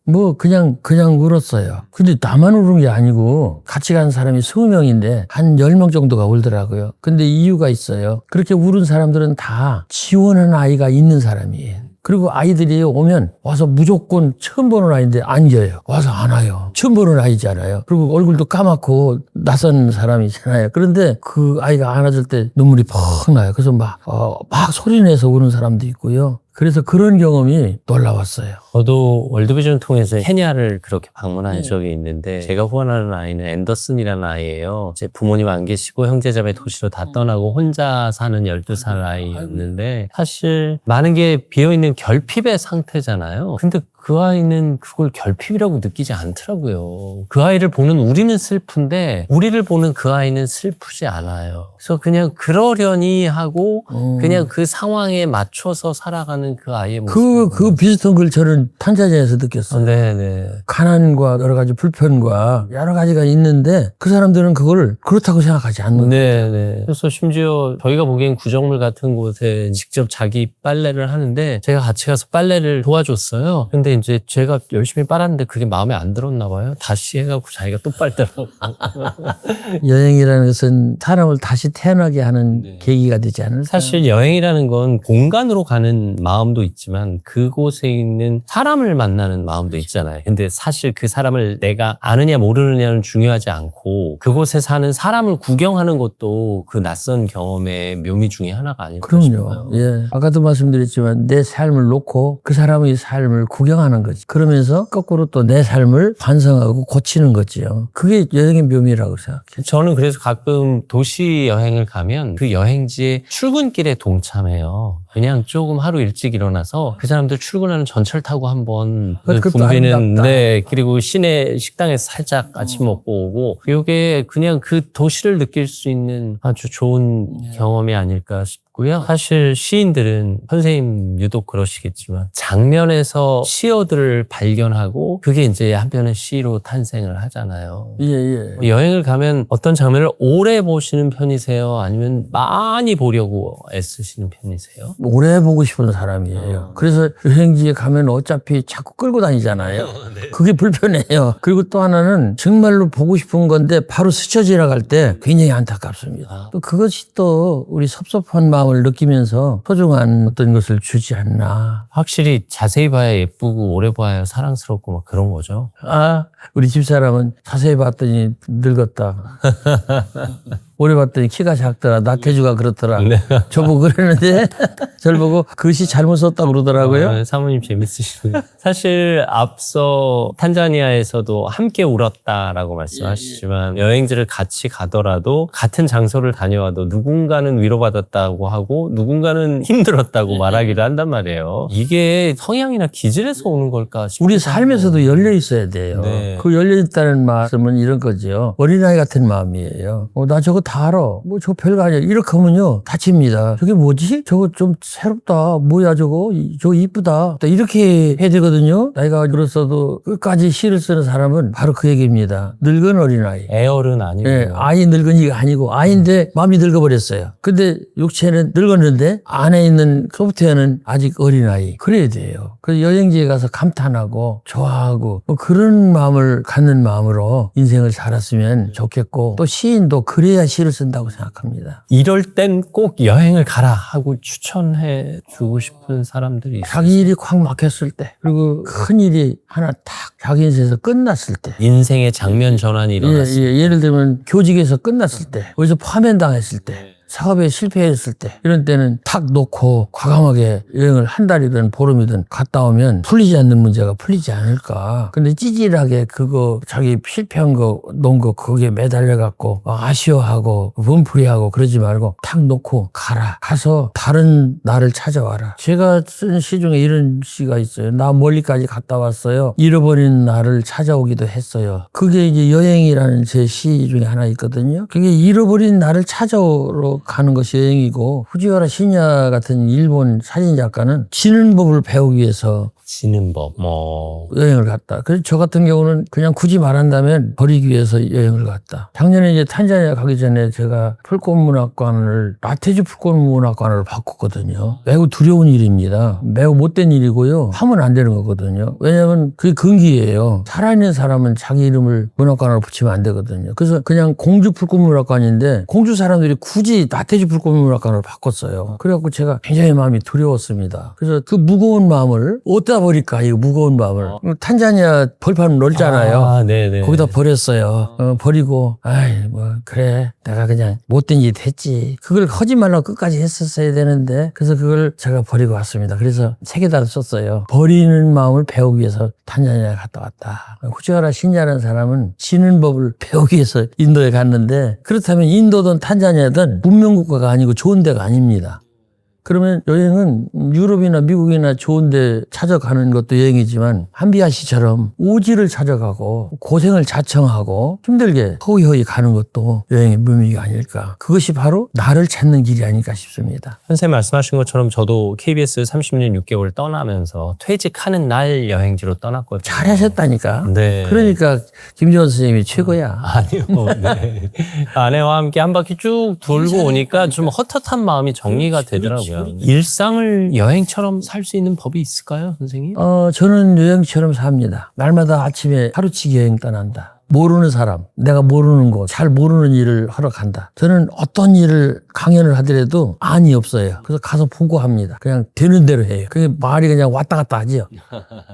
뭐 그냥 울었어요. 근데 나만 울은 게 아니고 같이 간 사람이 20명인데 한 10명 정도가 울더라고요. 근데 이유가 있어요. 그렇게 울은 사람들은 다 지원하는 아이가 있는 사람이에요. 그리고 아이들이 오면 와서 무조건 처음 보는 아이인데 안겨요. 와서 안아요. 처음 보는 아이잖아요. 그리고 얼굴도 까맣고 낯선 사람이잖아요. 그런데 그 아이가 안아줄 때 눈물이 펑 나요. 그래서 막 소리내서 우는 사람도 있고요. 그래서 그런 경험이 놀라웠어요. 저도 월드비전 통해서 케냐를 그렇게 방문한 적이 있는데 제가 후원하는 아이는 앤더슨이라는 아이예요. 제 부모님 안 계시고 형제자매 도시로 다 떠나고 혼자 사는 12살 아이였는데 사실 많은 게 비어있는 결핍의 상태잖아요. 근데 그 아이는 그걸 결핍이라고 느끼지 않더라고요. 그 아이를 보는 우리는 슬픈데 우리를 보는 그 아이는 슬프지 않아요. 그래서 그냥 그러려니 하고 그냥 그 상황에 맞춰서 살아가는 그 아이의 모습. 그 비슷한 걸 저는 탄자니아에서 느꼈어요. 네네. 가난과 여러 가지 불편과 여러 가지가 있는데 그 사람들은 그걸 그렇다고 생각하지 않는 거예요. 네네. 그래서 심지어 저희가 보기엔 구정물 같은 곳에 직접 자기 빨래를 하는데 제가 같이 가서 빨래를 도와줬어요. 근데 이제 제가 열심히 빨았는데 그게 마음에 안 들었나 봐요. 다시 해갖고 자기가 또 빨더라고요. 여행이라는 것은 사람을 다시 태어나게 하는 계기가 되지 않을까? 사실 여행이라는 건 공간으로 가는 마음도 있지만 그곳에 있는 사람을 만나는 마음도 있잖아요. 근데 사실 그 사람을 내가 아느냐 모르느냐는 중요하지 않고 그곳에 사는 사람을 구경하는 것도 그 낯선 경험의 묘미 중에 하나가 아닐까 싶어요. 그럼요. 예. 아까도 말씀드렸지만 내 삶을 놓고 그 사람의 삶을 구경하는 거지. 그러면서 거꾸로 또 내 삶을 반성하고 고치는 거지요. 그게 여행의 묘미라고 생각해요. 저는 그래서 가끔 도시 여행을 가면 그 여행지의 출근길에 동참해요. 그냥 조금 하루 일찍 일어나서 그 사람들 출근하는 전철 타고 한번 그것도 붐비는 아름답다. 네 그리고 시내 식당에서 살짝 아침 먹고 오고 이게 그냥 그 도시를 느낄 수 있는 아주 좋은 경험이 아닐까 싶고 있고요. 사실 시인들은 선생님 유독 그러시겠지만 장면에서 시어들을 발견하고 그게 이제 한편의 시로 탄생을 하잖아요. 예. 여행을 가면 어떤 장면을 오래 보시는 편이세요? 아니면 많이 보려고 애쓰시는 편이세요? 오래 보고 싶은 사람이에요. 그래서 여행지에 가면 어차피 자꾸 끌고 다니잖아요. 그게 불편해요. 그리고 또 하나는 정말로 보고 싶은 건데 바로 스쳐 지나갈 때 굉장히 안타깝습니다. 또 그것이 또 우리 섭섭한 마음을 느끼면서 소중한 어떤 것을 주지 않나. 확실히 자세히 봐야 예쁘고 오래 봐야 사랑스럽고 막 그런 거죠. 아, 우리 집사람은 자세히 봤더니 늙었다. 오래 봤더니 키가 작더라. 나태주가 그렇더라. 네. 저보고 그러는데 저를 보고 글씨 잘못 썼다고 그러더라고요. 사모님 재밌으시고요. 사실 앞서 탄자니아에서도 함께 울었다라고 말씀하시지만 여행지를 같이 가더라도 같은 장소를 다녀와도 누군가는 위로받았다고 하고 누군가는 힘들었다고 말하기를 한단 말이에요. 이게 성향이나 기질에서 오는 걸까 싶어요. 우리 삶에서도 열려 있어야 돼요. 네. 그 열려 있다는 말씀은 이런 거죠. 어린아이 같은 마음이에요. 나 저거 다 알아. 뭐 저거 별거 아니야. 이렇게 하면요 다칩니다. 저게 뭐지? 저거 좀 새롭다. 뭐야 저거? 저거 이쁘다. 이렇게 해야 되거든요. 나이가 들었어도 끝까지 시를 쓰는 사람은 바로 그 얘기입니다. 늙은 어린아이. 애어른 아니고요. 예, 아이 늙은이가 아니고 아이인데 마음이 늙어버렸어요. 근데 육체는 늙었는데 안에 있는 소프트웨어는 아직 어린아이. 그래야 돼요. 그래서 여행지에 가서 감탄하고 좋아하고 뭐 그런 마음을 갖는 마음으로 인생을 살았으면 좋겠고 또 시인도 그래야 시를 쓴다고 생각합니다. 이럴 땐 꼭 여행을 가라 하고 추천해 주고 싶은 사람들이 있어요. 자기 일이 콱 막혔을 때 그리고 큰 일이 하나 탁 자기 인생에서 끝났을 때 인생의 장면 전환이 일어났어요. 예를 들면 교직에서 끝났을 때 어디서 파면당했을 때 사업에 실패했을 때 이런 때는 탁 놓고 과감하게 여행을 한 달이든 보름이든 갔다 오면 풀리지 않는 문제가 풀리지 않을까. 근데 찌질하게 그거 자기 실패한 거 놓은 거 거기에 매달려 갖고 아쉬워하고 분풀이하고 그러지 말고 탁 놓고 가라. 가서 다른 나를 찾아와라. 제가 쓴 시 중에 이런 시가 있어요. 나 멀리까지 갔다 왔어요. 잃어버린 나를 찾아오기도 했어요. 그게 이제 여행이라는 제 시 중에 하나 있거든요. 그게 잃어버린 나를 찾아오러 가는 것이 여행이고 후지와라 시냐 같은 일본 사진작가는 지는 법을 배우기 위해서 지는 법, 여행을 갔다. 그래서 저 같은 경우는 그냥 굳이 말한다면 버리기 위해서 여행을 갔다. 작년에 이제 탄자니아 가기 전에 제가 풀꽃문학관을 나태주 풀꽃문학관으로 바꿨거든요. 매우 두려운 일입니다. 매우 못된 일이고요. 하면 안 되는 거거든요. 왜냐하면 그게 금기예요. 살아있는 사람은 자기 이름을 문학관으로 붙이면 안 되거든요. 그래서 그냥 공주 풀꽃문학관인데 공주 사람들이 굳이 나태주 풀꽃문학관으로 바꿨어요. 그래갖고 제가 굉장히 마음이 두려웠습니다. 그래서 그 무거운 마음을 어디다 버릴까? 이 무거운 마음을. 탄자니아 벌판 넓잖아요. 네네. 거기다 버렸어요. 버리고, 뭐, 그래. 내가 그냥 못된 짓 했지. 그걸 하지 말라고 끝까지 했었어야 되는데, 그래서 그걸 제가 버리고 왔습니다. 그래서 책에다 썼어요. 버리는 마음을 배우기 위해서 탄자니아 갔다 왔다. 후지와라 신자라는 사람은 지는 법을 배우기 위해서 인도에 갔는데, 그렇다면 인도든 탄자니아든 문명국가가 아니고 좋은 데가 아닙니다. 그러면 여행은 유럽이나 미국이나 좋은 데 찾아가는 것도 여행이지만 한비아 씨처럼 오지를 찾아가고 고생을 자청하고 힘들게 허위허위 가는 것도 여행의 묘미가 아닐까. 그것이 바로 나를 찾는 길이 아닐까 싶습니다. 선생님 말씀하신 것처럼 저도 KBS 30년 6개월 떠나면서 퇴직하는 날 여행지로 떠났거든요. 잘하셨다니까. 네. 그러니까 김지원 선생님이 최고야. 아니요. 네. 아내와 함께 한 바퀴 쭉 돌고 오니까 좀 헛헛한 마음이 정리가 되더라고요. 일상을 여행처럼 살 수 있는 법이 있을까요, 선생님? 저는 여행처럼 삽니다. 날마다 아침에 하루치기 여행 떠난다. 모르는 사람, 내가 모르는 곳, 잘 모르는 일을 하러 간다. 저는 어떤 일을 강연을 하더라도 안이 없어요. 그래서 가서 보고합니다. 그냥 되는 대로 해요. 그게 말이 그냥 왔다 갔다 하지요.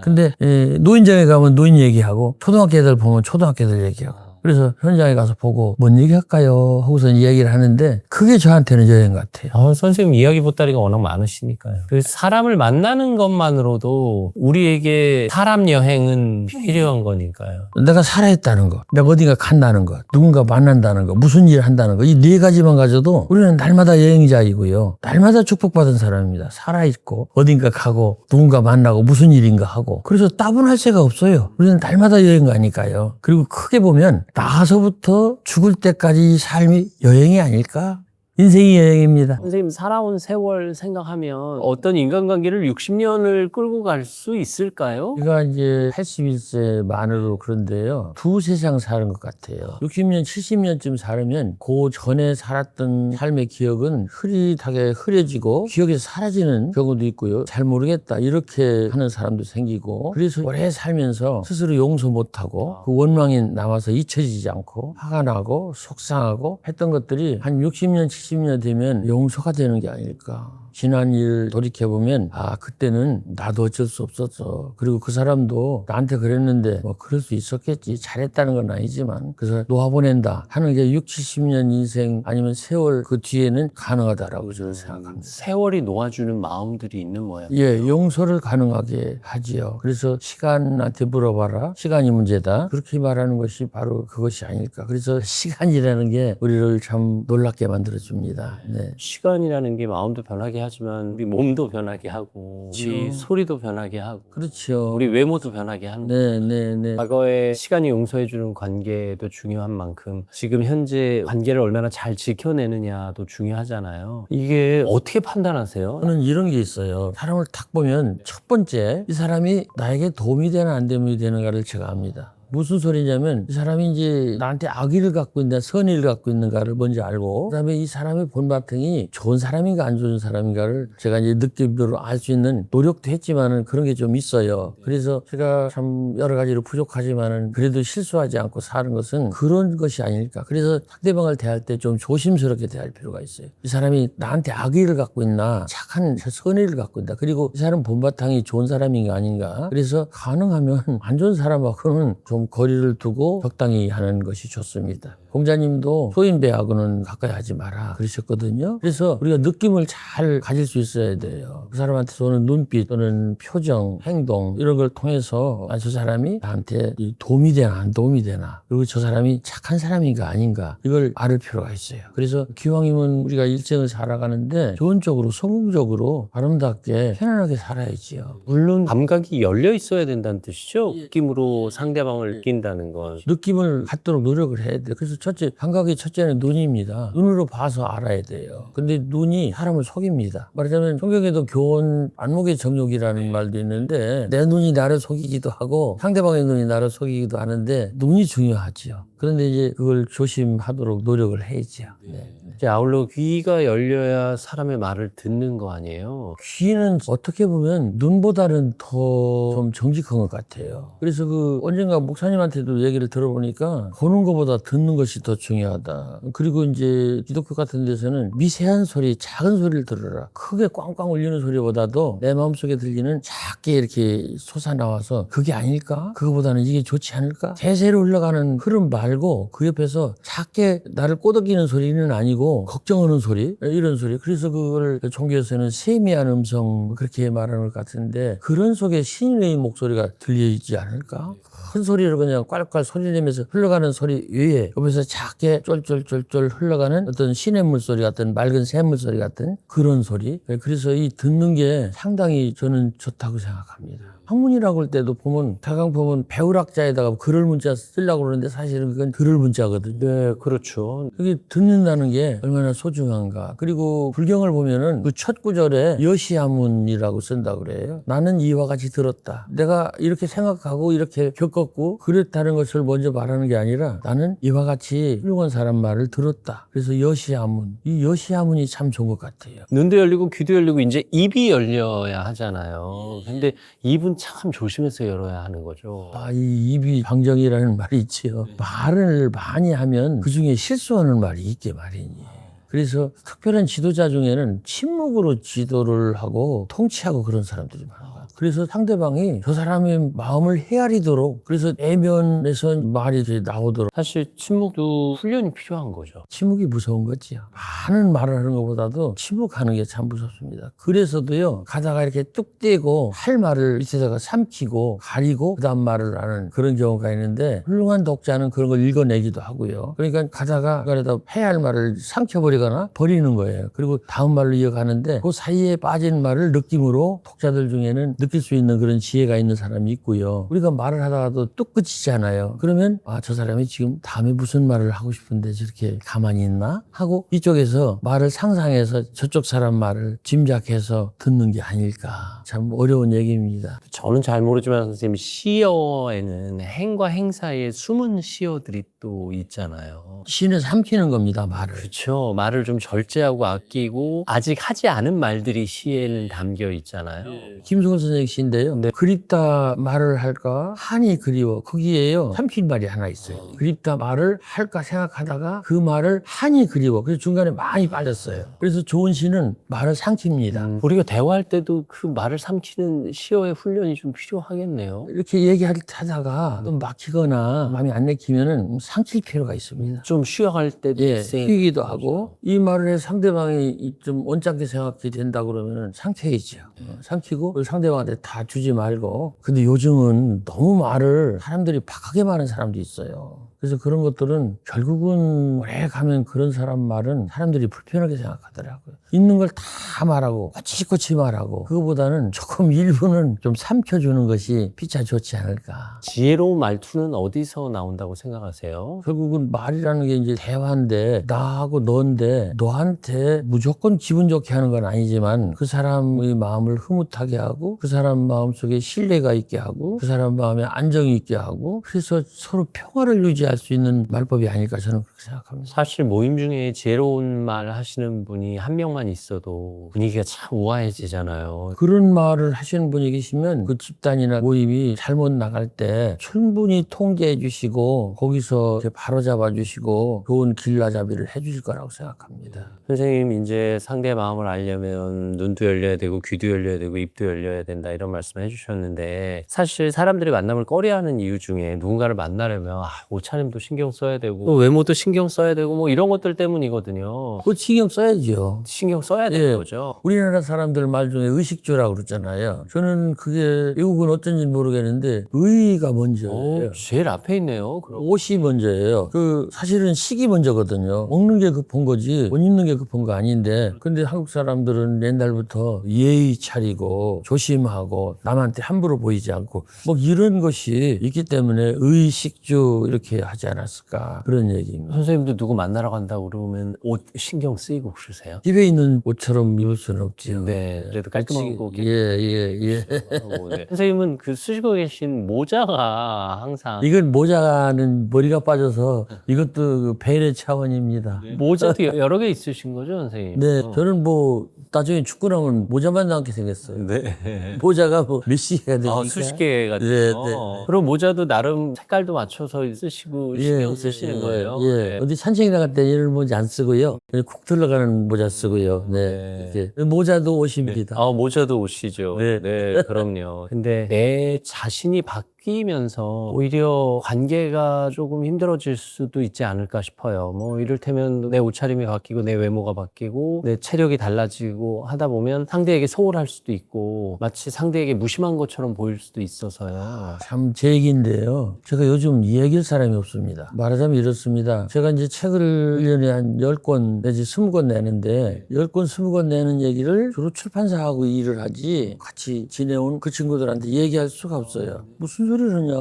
근데 노인정에 가면 노인 얘기하고 초등학교 애들 보면 초등학교 애들 얘기하고 그래서 현장에 가서 보고 뭔 얘기할까요? 하고서 이야기를 하는데 그게 저한테는 여행 같아요. 선생님 이야기 보따리가 워낙 많으시니까요. 그 사람을 만나는 것만으로도 우리에게 사람 여행은 필요한 거니까요. 내가 살아있다는 것, 내가 어딘가 간다는 것, 누군가 만난다는 것, 무슨 일을 한다는 것, 이 네 가지만 가져도 우리는 날마다 여행자이고요. 날마다 축복받은 사람입니다. 살아있고 어딘가 가고 누군가 만나고 무슨 일인가 하고 그래서 따분할 새가 없어요. 우리는 날마다 여행가니까요. 그리고 크게 보면 나서부터 죽을 때까지 이 삶이 여행이 아닐까? 인생이 여행입니다. 선생님 살아온 세월 생각하면 어떤 인간관계를 60년을 끌고 갈 수 있을까요? 제가 이제 81세 만으로 그런데요. 두 세상 사는 것 같아요. 60년, 70년쯤 살면 그 전에 살았던 삶의 기억은 흐릿하게 흐려지고 기억이 사라지는 경우도 있고요. 잘 모르겠다 이렇게 하는 사람도 생기고 그래서 오래 살면서 스스로 용서 못하고 그 원망이 남아서 잊혀지지 않고 화가 나고 속상하고 했던 것들이 한 60년, 70년 되면 용서가 되는 게 아닐까. 지난 일 돌이켜보면 아 그때는 나도 어쩔 수 없었어. 그리고 그 사람도 나한테 그랬는데 뭐 그럴 수 있었겠지. 잘했다는 건 아니지만 그래서 놓아보낸다 하는 게 6, 70년 인생 아니면 세월 그 뒤에는 가능하다라고 저는 생각합니다. 세월이 놓아주는 마음들이 있는 모양. 예, 용서를 가능하게 하지요. 그래서 시간한테 물어봐라. 시간이 문제다. 그렇게 말하는 것이 바로 그것이 아닐까. 그래서 시간이라는 게 우리를 참 놀랍게 만들어줍니다. 네. 시간이라는 게 마음도 변하게 하지만 우리 몸도 변하게 하고 우리 그렇죠. 소리도 변하게 하고 그렇죠. 우리 외모도 변하게 하는 네, 네, 네. 과거에 시간이 용서해주는 관계도 중요한 만큼 지금 현재 관계를 얼마나 잘 지켜내느냐도 중요하잖아요. 이게 어떻게 판단하세요? 저는 이런 게 있어요. 사람을 딱 보면 첫 번째 이 사람이 나에게 도움이 되나 안 도움이 되는가를 제가 압니다. 무슨 소리냐면 이 사람이 이제 나한테 악의를 갖고 있나 선의를 갖고 있는가를 먼저 알고 그다음에 이 사람의 본바탕이 좋은 사람인가 안 좋은 사람인가를 제가 이제 느낌으로 알 수 있는 노력도 했지만은 그런 게 좀 있어요. 그래서 제가 참 여러 가지로 부족하지만은 그래도 실수하지 않고 사는 것은 그런 것이 아닐까. 그래서 상대방을 대할 때 좀 조심스럽게 대할 필요가 있어요. 이 사람이 나한테 악의를 갖고 있나 착한 선의를 갖고 있다. 그리고 이 사람 본바탕이 좋은 사람인가 아닌가. 그래서 가능하면 안 좋은 사람하고는 좀 거리를 두고 적당히 하는 것이 좋습니다. 공자님도 소인배하고는 가까이 하지 마라 그러셨거든요. 그래서 우리가 느낌을 잘 가질 수 있어야 돼요. 그 사람한테 쏘는 눈빛 또는 표정, 행동 이런 걸 통해서 아, 저 사람이 나한테 도움이 되나 안 도움이 되나 그리고 저 사람이 착한 사람인가 아닌가 이걸 알을 필요가 있어요. 그래서 기왕이면 우리가 일생을 살아가는데 좋은 쪽으로 성공적으로 아름답게 편안하게 살아야지요. 물론 감각이 열려 있어야 된다는 뜻이죠. 느낌으로 상대방을 느낀다는 건. 느낌을 갖도록 노력을 해야 돼요. 그래서 첫째, 감각의 첫째는 눈입니다. 눈으로 봐서 알아야 돼요. 근데 눈이 사람을 속입니다. 말하자면 성경에도 교훈 안목의 정욕이라는 말도 있는데 내 눈이 나를 속이기도 하고 상대방의 눈이 나를 속이기도 하는데 눈이 중요하지요. 그런데 이제 그걸 조심하도록 노력을 해야지요. 네. 이제 아울러 귀가 열려야 사람의 말을 듣는 거 아니에요? 귀는 어떻게 보면 눈보다는 더 좀 정직한 것 같아요. 그래서 그 언젠가 목사님한테도 얘기를 들어보니까 보는 것보다 듣는 것이 더 중요하다. 그리고 이제 기독교 같은 데서는 미세한 소리, 작은 소리를 들어라. 크게 꽝꽝 울리는 소리보다도 내 마음속에 들리는 작게 이렇게 솟아나와서 그게 아닐까? 그거보다는 이게 좋지 않을까? 대세로 흘러가는 흐름 말고 그 옆에서 작게 나를 꼬드기는 소리는 아니고 걱정하는 소리, 이런 소리. 그래서 그걸 종교에서는 세미한 음성 그렇게 말하는 것 같은데 그런 속에 신의 목소리가 들리지 않을까? 큰 소리로 그냥 꽐꽐 소리 내면서 흘러가는 소리 외에 옆에서 작게 쫄쫄쫄쫄 흘러가는 어떤 시냇물 소리 같은 맑은 샘물 소리 같은 그런 소리. 그래서 이 듣는 게 상당히 저는 좋다고 생각합니다. 학문이라고 할 때도 보면 대강 보면 배울학자에다가 글을 문자 쓰려고 그러는데 사실은 그건 글을 문자거든요. 네, 그렇죠. 그게 듣는다는 게 얼마나 소중한가. 그리고 불경을 보면은 그 첫 구절에 여시하문이라고 쓴다고 그래요. 나는 이와 같이 들었다. 내가 이렇게 생각하고 이렇게 겪었고 그랬다는 것을 먼저 말하는 게 아니라 나는 이와 같이 훌륭한 사람 말을 들었다. 그래서 여시하문. 이 여시하문이 참 좋은 것 같아요. 눈도 열리고 귀도 열리고 이제 입이 열려야 하잖아요. 근데 입은 참 조심해서 열어야 하는 거죠. 아, 이 입이 방정이라는 말이 있지요. 말을 많이 하면 그중에 실수하는 말이 있게 마련이에요. 그래서 특별한 지도자 중에는 침묵으로 지도를 하고 통치하고 그런 사람들이 많아요. 그래서 상대방이 저 사람의 마음을 헤아리도록 그래서 내면에서 말이 나오도록 사실 침묵도 훈련이 필요한 거죠. 침묵이 무서운 거지요. 많은 말을 하는 것보다도 침묵하는 게 참 무섭습니다. 그래서도요 가다가 이렇게 뚝 떼고 할 말을 밑에다가 삼키고 가리고 그 다음 말을 하는 그런 경우가 있는데 훌륭한 독자는 그런 걸 읽어내기도 하고요. 그러니까 가다가 그래도 해야 할 말을 삼켜버리거나 버리는 거예요. 그리고 다음 말로 이어가는데 그 사이에 빠진 말을 느낌으로 독자들 중에는 느낄 수 있는 그런 지혜가 있는 사람이 있고요. 우리가 말을 하다가도 뚝 끝이잖아요. 그러면 저 사람이 지금 다음에 무슨 말을 하고 싶은데 저렇게 가만히 있나? 하고 이쪽에서 말을 상상해서 저쪽 사람 말을 짐작해서 듣는 게 아닐까. 참 어려운 얘기입니다. 저는 잘 모르지만 선생님, 시어에는 행과 행 사이에 숨은 시어들이 또 있잖아요. 신을 삼키는 겁니다, 말을. 그렇죠. 말을 좀 절제하고 아끼고 아직 하지 않은 말들이 시에는 담겨 있잖아요. 김승훈 선생님 시인데요. 네. 그립다 말을 할까? 한이 그리워. 거기에요. 삼킨 말이 하나 있어요. 그립다 말을 할까 생각하다가 그 말을 한이 그리워. 그래서 중간에 많이 빠졌어요. 그래서 좋은 시는 말을 삼킵니다. 우리가 대화할 때도 그 말을 삼키는 시어의 훈련이 좀 필요하겠네요. 이렇게 얘기하다가 또 막히거나 마음이 안 내키면은 삼킬 필요가 있습니다. 좀 쉬어갈 때도 있으니까. 쉬기도 하고 이 말을 해 상대방이 좀 언짢게 생각이 된다 그러면은 삼켜야죠. 삼키고 그걸 상대방한테 다 주지 말고. 근데 요즘은 너무 말을 사람들이 박하게 말하는 사람도 있어요. 그래서 그런 것들은 결국은 오래 가면 그런 사람 말은 사람들이 불편하게 생각하더라고요. 있는 걸 다 말하고 꼬치꼬치 말하고 그거보다는 조금 일부는 좀 삼켜주는 것이 피차 좋지 않을까. 지혜로운 말투는 어디서 나온다고 생각하세요? 결국은 말이라는 게 이제 대화인데 나하고 너인데 너한테 무조건 기분 좋게 하는 건 아니지만 그 사람의 마음을 흐뭇하게 하고 그 사람 마음속에 신뢰가 있게 하고 그 사람 마음에 안정이 있게 하고 그래서 서로 평화를 유지할 수 있는 말법이 아닐까 저는 그렇게 생각합니다. 사실 모임 중에 지혜로운 말 하시는 분이 한 명만 있어도 분위기가 참 우아해지잖아요. 그런 말을 하시는 분이 계시면 그 집단이나 모임이 잘못 나갈 때 충분히 통제해 주시고 거기서 이제 바로잡아 주시고 좋은 길라잡이를 해 주실 거라고 생각합니다. 선생님, 이제 상대의 마음을 알려면 눈도 열려야 되고 귀도 열려야 되고 입도 열려야 된다 이런 말씀을 해주셨는데, 사실 사람들이 만남을 꺼려하는 이유 중에 누군가를 만나려면 옷차림도 신경 써야 되고 또 외모도 신경 써야 되고 뭐 이런 것들 때문이거든요. 그거 신경 써야죠. 신경 써야 되는 거죠. 우리나라 사람들 말 중에 의식주라고 그러잖아요. 저는 그게 외국은 어떤지 모르겠는데 의가 먼저예요. 제일 앞에 있네요. 그럼. 옷이 먼저예요. 사실은 식이 먼저거든요. 먹는 게 급한 거지 옷 입는 게 급한 거 아닌데 근데 한국 사람들은 옛날부터 예의 차리고 조심하고 남한테 함부로 보이지 않고 뭐 이런 것이 있기 때문에 의식주 이렇게 하지 않았을까 그런 얘기입니다. 선생님도 누구 만나러 간다고 그러면 옷 신경 쓰이고 그러세요? 집에 있는 옷처럼 입을 수는 없지요. 네, 그래도 깔끔하고 예. 네. 선생님은 그 쓰시고 계신 모자가 항상 이건 모자는 머리가 빠져서 이것도 그 배려 차원입니다. 모자도 여러 개 있으신 거죠, 선생님? 네, 저는 뭐 나중에 죽고 나면 모자만 남게 생겼어요. 네. 모자가 뭐 몇십 개가 되니까. 수십 개가 네, 돼요. 네. 그럼 모자도 나름 색깔도 맞춰서 쓰시고 신경 쓰시는 거예요? 예. 네. 어디 산책 나갈 때 이런 모자 안 쓰고요. 그냥 쿡 들어가는 모자 쓰고요. 네. 이렇게. 모자도 옷입니다. 모자도 옷이죠. 네. 네, 그럼요. 근데 내 자신이 바뀌면서 오히려 관계가 조금 힘들어질 수도 있지 않을까 싶어요. 뭐 이를테면 내 옷차림이 바뀌고 내 외모가 바뀌고 내 체력이 달라지고 하다 보면 상대에게 소홀할 수도 있고 마치 상대에게 무심한 것처럼 보일 수도 있어서요. 참 제 얘기인데요. 제가 요즘 얘기할 사람이 없습니다. 말하자면 이렇습니다. 제가 이제 책을 1년에 한 10권 내지 20권 내는데 10권, 20권 내는 얘기를 주로 출판사하고 일을 하지 같이 지내온 그 친구들한테 얘기할 수가 없어요. 무슨 소리를 하냐.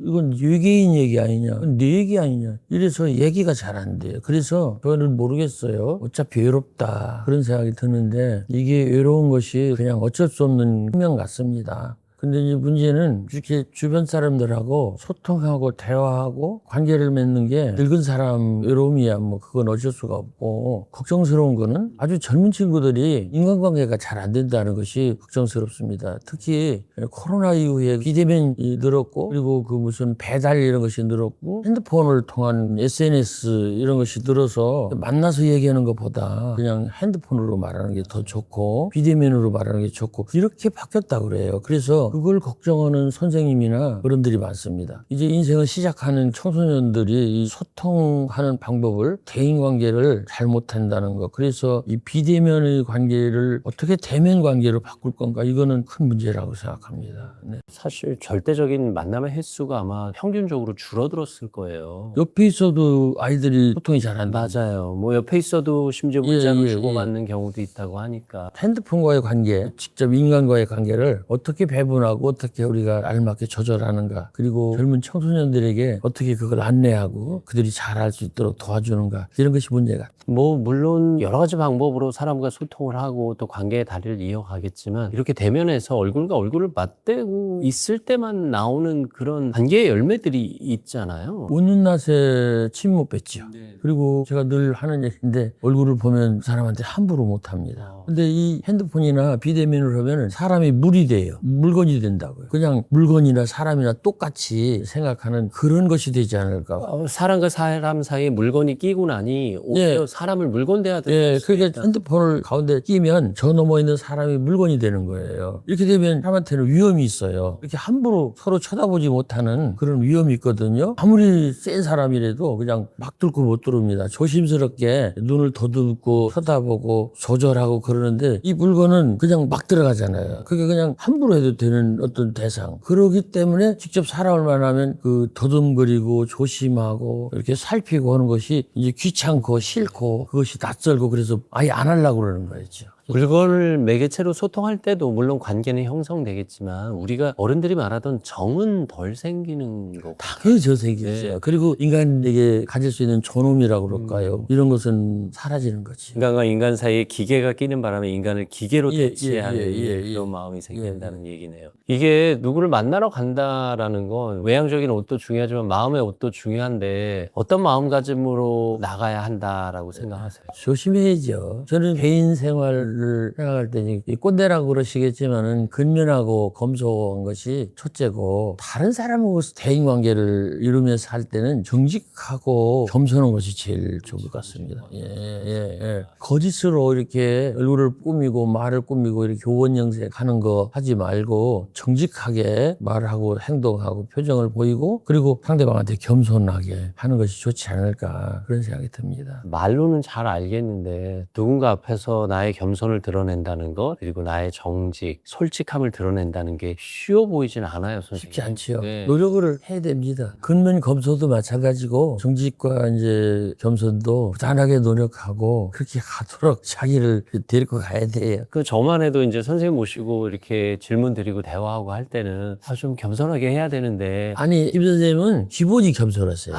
이건 외계인 얘기 아니냐. 내 얘기 아니냐. 이래서 얘기가 잘 안 돼요. 그래서 저는 모르겠어요. 어차피 외롭다. 그런 생각이 드는데 이게 외로운 것이 그냥 어쩔 수 없는 운명 같습니다. 근데 이제 문제는 이렇게 주변 사람들하고 소통하고 대화하고 관계를 맺는 게 늙은 사람 외로움이야 뭐 그건 어쩔 수가 없고 걱정스러운 거는 아주 젊은 친구들이 인간관계가 잘 안 된다는 것이 걱정스럽습니다. 특히 코로나 이후에 비대면이 늘었고 그리고 그 무슨 배달 이런 것이 늘었고 핸드폰을 통한 SNS 이런 것이 늘어서 만나서 얘기하는 것보다 그냥 핸드폰으로 말하는 게 더 좋고 비대면으로 말하는 게 좋고 이렇게 바뀌었다고 그래요. 그래서 그걸 걱정하는 선생님이나 어른들이 많습니다. 이제 인생을 시작하는 청소년들이 이 소통하는 방법을, 대인관계를 잘못한다는 것, 그래서 이 비대면의 관계를 어떻게 대면 관계로 바꿀 건가, 이거는 큰 문제라고 생각합니다. 네. 사실 절대적인 만남의 횟수가 아마 평균적으로 줄어들었을 거예요. 옆에 있어도 아이들이 소통이 잘 안 된다. 맞아요. 뭐 옆에 있어도 심지어 문자로 주고받는 경우도 있다고 하니까. 핸드폰과의 관계, 직접 인간과의 관계를 어떻게 배분하고 어떻게 우리가 알맞게 조절하는가, 그리고 젊은 청소년들에게 어떻게 그걸 안내하고 그들이 잘할 수 있도록 도와주는가, 이런 것이 문제가. 뭐 물론 여러 가지 방법으로 사람과 소통을 하고 또 관계의 다리를 이어가겠지만, 이렇게 대면에서 얼굴과 얼굴을 맞대고 있을 때만 나오는 그런 관계의 열매들이 있잖아요. 웃는 낯에 침 못 뱉죠. 그리고 제가 늘 하는 얘기인데, 얼굴을 보면 사람한테 함부로 못 합니다. 근데 이 핸드폰이나 비대면을 하면 사람이 물이 돼요. 물건이 된다고요. 그냥 물건이나 사람이나 똑같이 생각하는 그런 것이 되지 않을까. 사람과 사람 사이에 물건이 끼고 나니 오히려 사람을 물건 대하듯. 예, 그러니까 핸드폰을 가운데 끼면 저 너머 있는 사람이 물건이 되는 거예요. 이렇게 되면 사람한테는 위험이 있어요. 이렇게 함부로 서로 쳐다보지 못하는 그런 위험이 있거든요. 아무리 센 사람이라도 그냥 막 뚫고 못 들어옵니다. 조심스럽게 눈을 더듬고 쳐다보고 조절하고 그러는데, 이 물건은 그냥 막 들어가잖아요. 그게 그냥 함부로 해도 되는 어떤 대상. 그러기 때문에 직접 사람을 만나면 그 더듬거리고 조심하고 이렇게 살피고 하는 것이 이제 귀찮고 싫고, 그것이 낯설고, 그래서 아예 안 하려고 그러는 거였죠. 물건을 매개체로 소통할 때도 물론 관계는 형성되겠지만, 우리가 어른들이 말하던 정은 덜 생기는 거. 당연히 저 생기죠. 그리고 인간에게 가질 수 있는 존엄이라고 그럴까요? 이런 것은 사라지는 거지. 인간과 인간 사이에 기계가 끼는 바람에 인간을 기계로 예, 대체하는 예. 그런 마음이 생긴다는 얘기네요. 이게 누구를 만나러 간다라는 건 외향적인 옷도 중요하지만 마음의 옷도 중요한데, 어떤 마음가짐으로 나가야 한다라고 생각하세요? 조심해야죠. 저는 개인 생활을 생각할 때 이 꼰대라고 그러시겠지만은 근면하고 검소한 것이 첫째고, 다른 사람하고 대인관계를 이루면서 할 때는 정직하고 겸손한 것이 제일 좋을 것 같습니다. 예. 거짓으로 이렇게 얼굴을 꾸미고 말을 꾸미고 이렇게 교원형색하는 거 하지 말고, 정직하게 말하고 행동하고 표정을 보이고, 그리고 상대방한테 겸손하게 하는 것이 좋지 않을까, 그런 생각이 듭니다. 말로는 잘 알겠는데 누군가 앞에서 나의 겸손을 드러낸다는 것, 그리고 나의 정직, 솔직함을 드러낸다는 게 쉬워 보이진 않아요, 선생님. 쉽지 않지요. 네. 노력을 해야 됩니다. 근면 검소도 마찬가지고, 정직과 이제 겸손도 부단하게 노력하고 그렇게 가도록 자기를 데리고 가야 돼요. 그 저만 해도 이제 선생님 모시고 이렇게 질문 드리고 대화하고 할 때는 좀 겸손하게 해야 되는데. 아니, 임 선생님은 기본이 겸손하세요.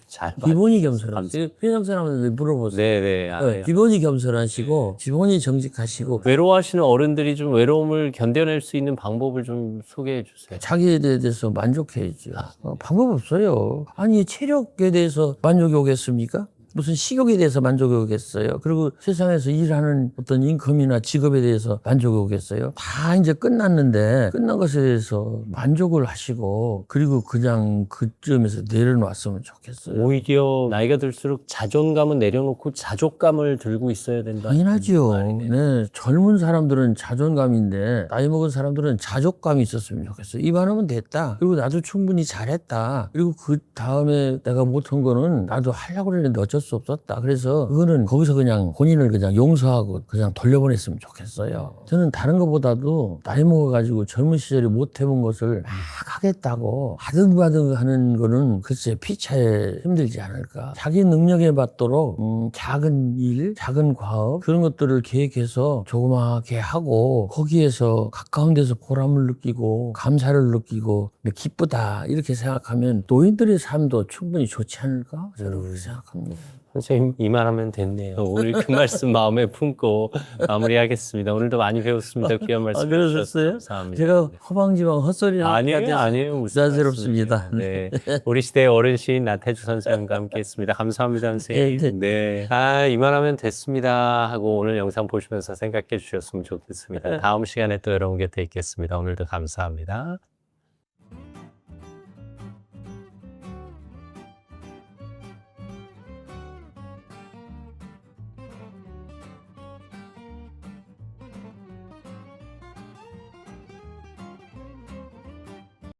잘 기본이 겸손하세요. 회장 사람한테 물어보세요. 네네. 기본이 겸손하시고 기본이 정직하시고, 외로워하시는 어른들이 좀 외로움을 견뎌낼 수 있는 방법을 좀 소개해 주세요. 자기에 대해서 만족해야죠. 방법 없어요. 아니, 체력에 대해서 만족이 오겠습니까? 무슨 식욕에 대해서 만족이 오겠어요? 그리고 세상에서 일하는 어떤 인컴이나 직업에 대해서 만족이 오겠어요? 다 이제 끝났는데, 끝난 것에 대해서 만족을 하시고, 그리고 그냥 그쯤에서 내려놨으면 좋겠어요. 오히려 나이가 들수록 자존감은 내려놓고 자족감을 들고 있어야 된다. 당연하죠. 네, 젊은 사람들은 자존감인데, 나이 먹은 사람들은 자족감이 있었으면 좋겠어요. 이만하면 됐다. 그리고 나도 충분히 잘했다. 그리고 그 다음에 내가 못한 거는 나도 하려고 그랬는데 어쩔 수 없었다. 그래서 그거는 거기서 그냥 본인을 그냥 용서하고 그냥 돌려보냈으면 좋겠어요. 저는 다른 것보다도 나이 먹어가지고 젊은 시절에 못 해본 것을 막 하겠다고 아등바등 하는 거는 글쎄 피차에 힘들지 않을까. 자기 능력에 맞도록 작은 일, 작은 과업, 그런 것들을 계획해서 조그맣게 하고, 거기에서 가까운 데서 보람을 느끼고 감사를 느끼고 기쁘다, 이렇게 생각하면 노인들의 삶도 충분히 좋지 않을까, 저는 그렇게 생각합니다. 선생님 이만하면 됐네요. 오늘 그 말씀 마음에 품고 마무리하겠습니다. 오늘도 많이 배웠습니다. 귀한 말씀 그러셨어요? 감사합니다. 제가 허방지방 헛소리 아니에요. 부자스럽습니다. 네. 우리 시대의 어른 시인 나태주 선생님과 함께했습니다. 감사합니다, 선생님. 네. 이만하면 됐습니다 하고 오늘 영상 보시면서 생각해 주셨으면 좋겠습니다. 다음 시간에 또 여러분 곁에 있겠습니다. 오늘도 감사합니다.